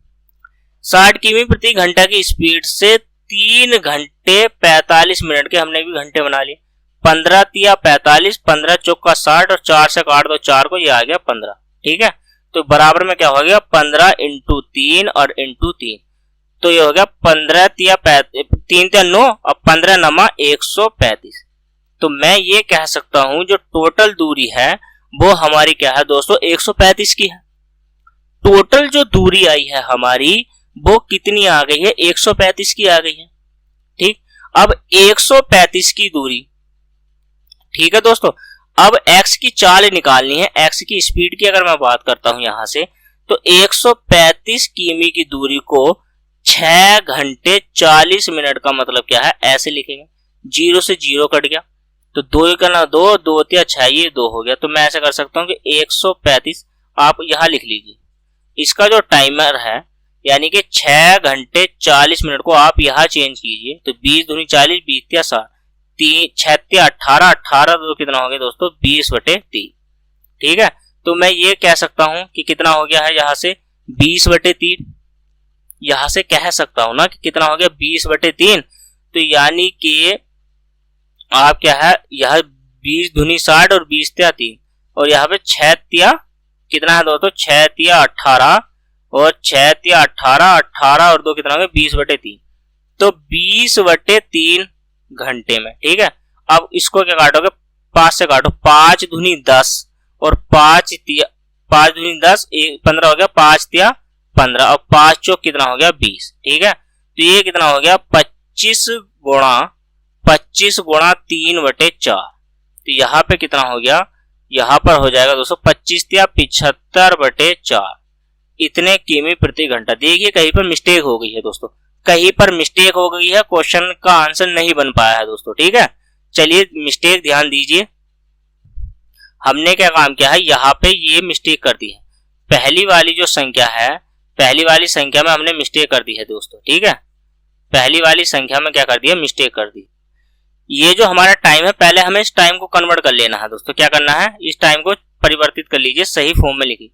A: 60 किमी प्रति घंटा की स्पीड से 3 घंटे 45 मिनट के हमने भी घंटे बना लिए, 15 तिया 45, 15 चौका 60 और 4 से काट दो 4 को, ये आ गया 15, ठीक है। तो बराबर में क्या हो गया 15 इंटू 3 और इंटू 3, तो ये हो गया 15 तिया 3 तिया 9 और 15 नमा 135। तो मैं ये कह सकता हूं जो टोटल दूरी है वो हमारी क्या है दोस्तों 135 की है। टोटल जो दूरी आई है हमारी वो कितनी आ गई है, 135 की आ गई है, ठीक। अब 135 की दूरी, ठीक है दोस्तों। अब x की चाल निकालनी है, x की स्पीड की अगर मैं बात करता हूं यहां से, तो 135 किमी की दूरी को 6 घंटे 40 मिनट का मतलब क्या है, ऐसे लिखेंगे, 0 से 0 कट गया, तो 2 का ना 2, 2 तिया 6, ये 2 हो गया। तो मैं ऐसे कर सकता हूं कि 135 आप यहां लिख लीजिए। इसका जो टाइमर है यानी कि 6 घंटे 40 मिनट को आप यहां चेंज कीजिए, तो 20 दूनी 40, 20 तिया 60, 6 तिया 18, 18 तो कितना हो गया दोस्तों 20/3, ठीक है। तो मैं ये कह सकता हूं कि कितना हो गया है, यहां से 20/3, यहां से कह सकता हूं ना कि कितना हो गया 20/3। तो यानी कि आप क्या है, यह 20 दूनी 60 और 20 तिया 3, और यहाँ पे 6 तिया कितना है दोस्तों, 6 तिया 18 और 6 तिया 18, 18 और 2 कितना हो गया 20/3, तो 20/3 घंटे में, ठीक है। अब इसको क्या काटोगे, 5 से काटो, 5 दूनी 10 और 5 दूनी 10, 15 हो गया, 5 तिया 15 और 5 चौक कितना हो गया 20, ठीक है। तो ये कितना हो गया 25 गुणा 3/4, तो यहाँ पे कितना हो गया, यहाँ पर हो जाएगा दोस्तों 25 तिया 75/4, इतने किमी प्रति घंटा। देखिए कहीं पर मिस्टेक हो गई है दोस्तों, कहीं पर मिस्टेक हो गई है, क्वेश्चन का आंसर नहीं बन पाया है दोस्तों, ठीक है। चलिए मिस्टेक ध्यान दीजिए, हमने क्या काम किया है, यहाँ पे ये मिस्टेक कर दी है, पहली वाली जो संख्या है, पहली वाली संख्या में हमने मिस्टेक कर दी है दोस्तों, ठीक है। पहली वाली संख्या में क्या कर दिया, मिस्टेक कर दी। ये जो हमारा टाइम है, पहले हमें इस टाइम को कन्वर्ट कर लेना है दोस्तों, क्या करना है, इस टाइम को परिवर्तित कर लीजिए, सही फॉर्म में लिखिए।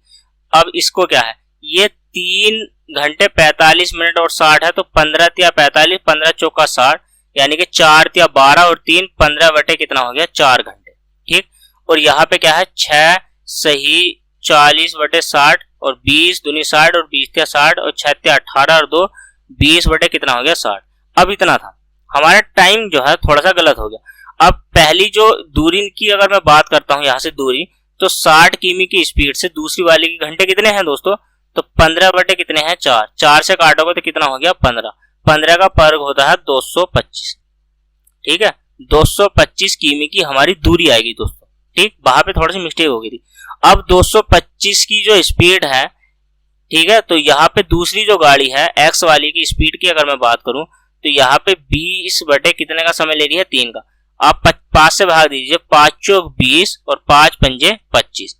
A: अब इसको क्या है, ये 3 घंटे 45 मिनट और 60 है, तो 15 तिया 45, 15 चौका 60, यानी कि 4 तिया 12 और 3 15 बटे कितना हो गया 4 घंटे, ठीक। और यहाँ पे क्या है 6 सही 40/60 और 20 दूनी 60 और 20 तिया 60 और 6 तिया 18 और 2 20 बटे कितना हो गया 60। अब इतना था, हमारा टाइम जो है थोड़ा सा गलत हो गया। अब पहली जो दूरी की अगर मैं बात करता हूं यहाँ से दूरी, तो 60 किमी की स्पीड से दूसरी वाली के घंटे कितने हैं दोस्तों, तो 15 बटे कितने हैं 4, 4 से काटोगे तो कितना हो गया 15, 15 का वर्ग होता है 225, ठीक है। 225 किमी की हमारी दूरी आएगी दोस्तों, ठीक। वहां पे थोड़ी सी मिस्टेक हो गई थी। अब 225 की जो स्पीड है, ठीक है, तो यहाँ पे दूसरी जो गाड़ी है एक्स वाली की स्पीड की अगर मैं बात करूं, तो यहाँ पे 20 बटे कितने का समय ले रही है 3 का, आप 5 से भाग दीजिए, 5 चौक 20 और 5 पंजे 25,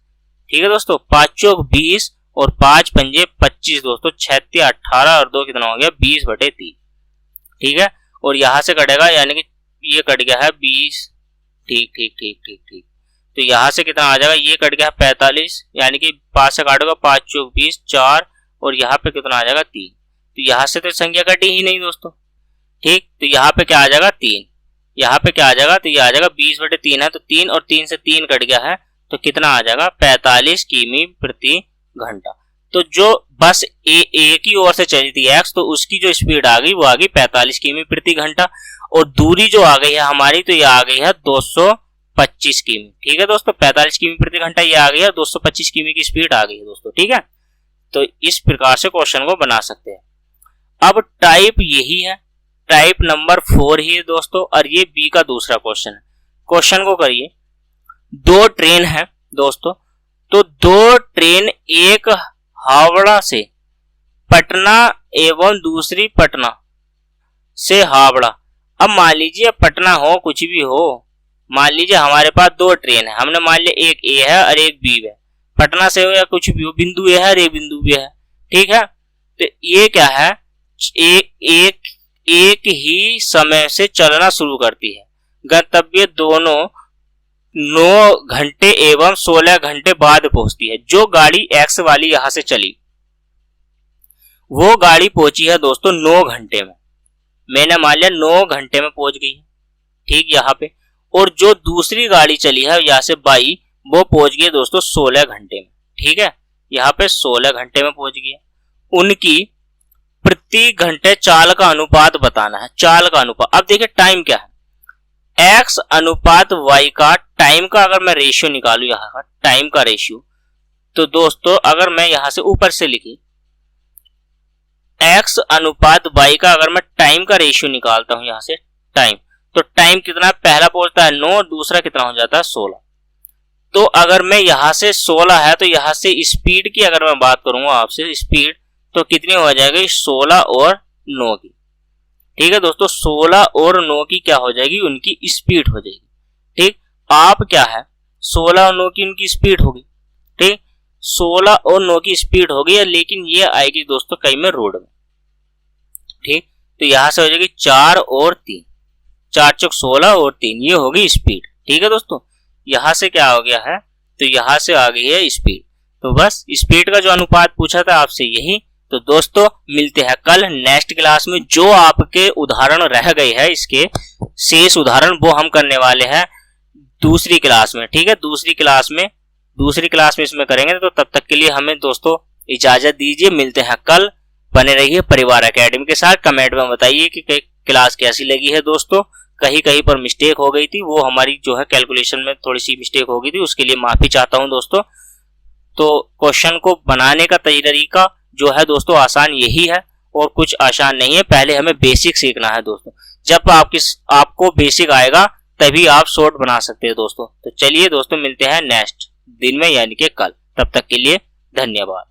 A: ठीक है दोस्तों। 5 चौक 20 और 5 पंजे 25 दोस्तों, 6 तिया 18 और 2 कितना हो गया 20/3, ठीक है। और यहाँ से कटेगा यानी कि ये कट गया है 20, ठीक ठीक ठीक ठीक ठीक। तो यहाँ से कितना आ जाएगा, ये कट गया 45, यानी कि 5 से काटोगा 5 चौक 20, 4 और यहाँ पे कितना आ जाएगा 3। तो यहाँ से तो संख्या कटी ही नहीं दोस्तों, ठीक। तो यहाँ पे क्या आ जाएगा 3, यहाँ पे क्या आ जाएगा, तो ये आ जाएगा 20/3 है, तो 3 और 3 से 3 कट गया है, तो कितना आ जाएगा 45 किमी प्रति घंटा। तो जो बस एक ही ओर से चली थी x, तो उसकी जो स्पीड आ गई वो आ गई 45 किमी प्रति घंटा, और दूरी जो आ गई है हमारी, तो ये आ गई है 225 किमी, ठीक है दोस्तों। 45 किमी प्रति घंटा ये आ गई है, 225 किमी की स्पीड आ गई है दोस्तों, ठीक है। तो इस प्रकार से क्वेश्चन को बना सकते हैं। अब टाइप यही है, टाइप नंबर 4 ही है दोस्तों, और ये बी का दूसरा क्वेश्चन है। क्वेश्चन को करिए, 2 ट्रेन है दोस्तों, तो 2 ट्रेन, एक हावड़ा से पटना एवं दूसरी पटना से हावड़ा। अब मान लीजिए पटना हो, कुछ भी हो, मान लीजिए हमारे पास 2 ट्रेन है, हमने मान लिया एक ए है और एक बी है, पटना से हो या कुछ भी हो, बिंदु ए है और एक बिंदु बी है, ठीक है। तो ये क्या है, एक ही समय से चलना शुरू करती है, गंतव्य दोनों 9 घंटे एवं 16 घंटे बाद पहुंचती है। जो गाड़ी एक्स वाली यहां से चली, वो गाड़ी पहुंची है दोस्तों 9 घंटे में, मैंने मान लिया 9 घंटे में पहुंच गई, ठीक, यहाँ पे। और जो दूसरी गाड़ी चली है यहाँ से बाई, वो पहुंच गई दोस्तों 16 घंटे में, ठीक है, यहाँ पे 16 घंटे में पहुंच गई। उनकी प्रति घंटे चाल का अनुपात बताना है, चाल का अनुपात। अब देखिए टाइम क्या है, x अनुपात y का टाइम का अगर मैं रेशियो निकालू, यहाँ का टाइम का रेशियो, तो दोस्तों अगर मैं यहां से ऊपर से लिखी x अनुपात y का, अगर मैं टाइम का रेशियो निकालता हूं यहां से टाइम, तो टाइम कितना, पहला पहुंचता है 9, दूसरा कितना हो जाता है 16। तो अगर मैं यहां से 16 है, तो यहां से स्पीड की अगर मैं बात करूंगा आपसे, स्पीड तो कितनी हो जाएगी 16 और 9 की, ठीक है दोस्तों। 16 और 9 की क्या हो जाएगी, उनकी स्पीड हो जाएगी, ठीक। आप क्या है 16 और 9 की उनकी स्पीड होगी, ठीक, 16 और 9 की स्पीड होगी, लेकिन ये आएगी दोस्तों कहीं में रोड में, ठीक। तो यहां से हो जाएगी 4 और 3, 4 चौक 16 और 3, ये होगी स्पीड, ठीक है दोस्तों। यहां से क्या हो गया है, तो यहां से आ गई है स्पीड। तो बस स्पीड का जो अनुपात पूछा था आपसे यही। तो दोस्तों मिलते हैं कल नेक्स्ट क्लास में, जो आपके उदाहरण रह गए हैं, इसके शेष उदाहरण वो हम करने वाले हैं दूसरी क्लास में, ठीक है। दूसरी क्लास में इसमें करेंगे। तो तब तक के लिए हमें दोस्तों इजाजत दीजिए, मिलते हैं कल। बने रहिए परिवार एकेडमी के साथ। कमेंट में बताइए कि क्लास कैसी लगी है दोस्तों। कहीं पर मिस्टेक हो गई थी, वो हमारी जो है कैलकुलेशन में थोड़ी सी मिस्टेक हो गई थी, उसके लिए माफी चाहता हूं दोस्तों। तो क्वेश्चन को बनाने का तरीका जो है दोस्तों आसान यही है, और कुछ आसान नहीं है। पहले हमें बेसिक सीखना है दोस्तों। जब आपको बेसिक आएगा तभी आप शॉर्ट बना सकते हैं दोस्तों। तो चलिए दोस्तों मिलते हैं नेक्स्ट दिन में, यानी कि कल। तब तक के लिए धन्यवाद।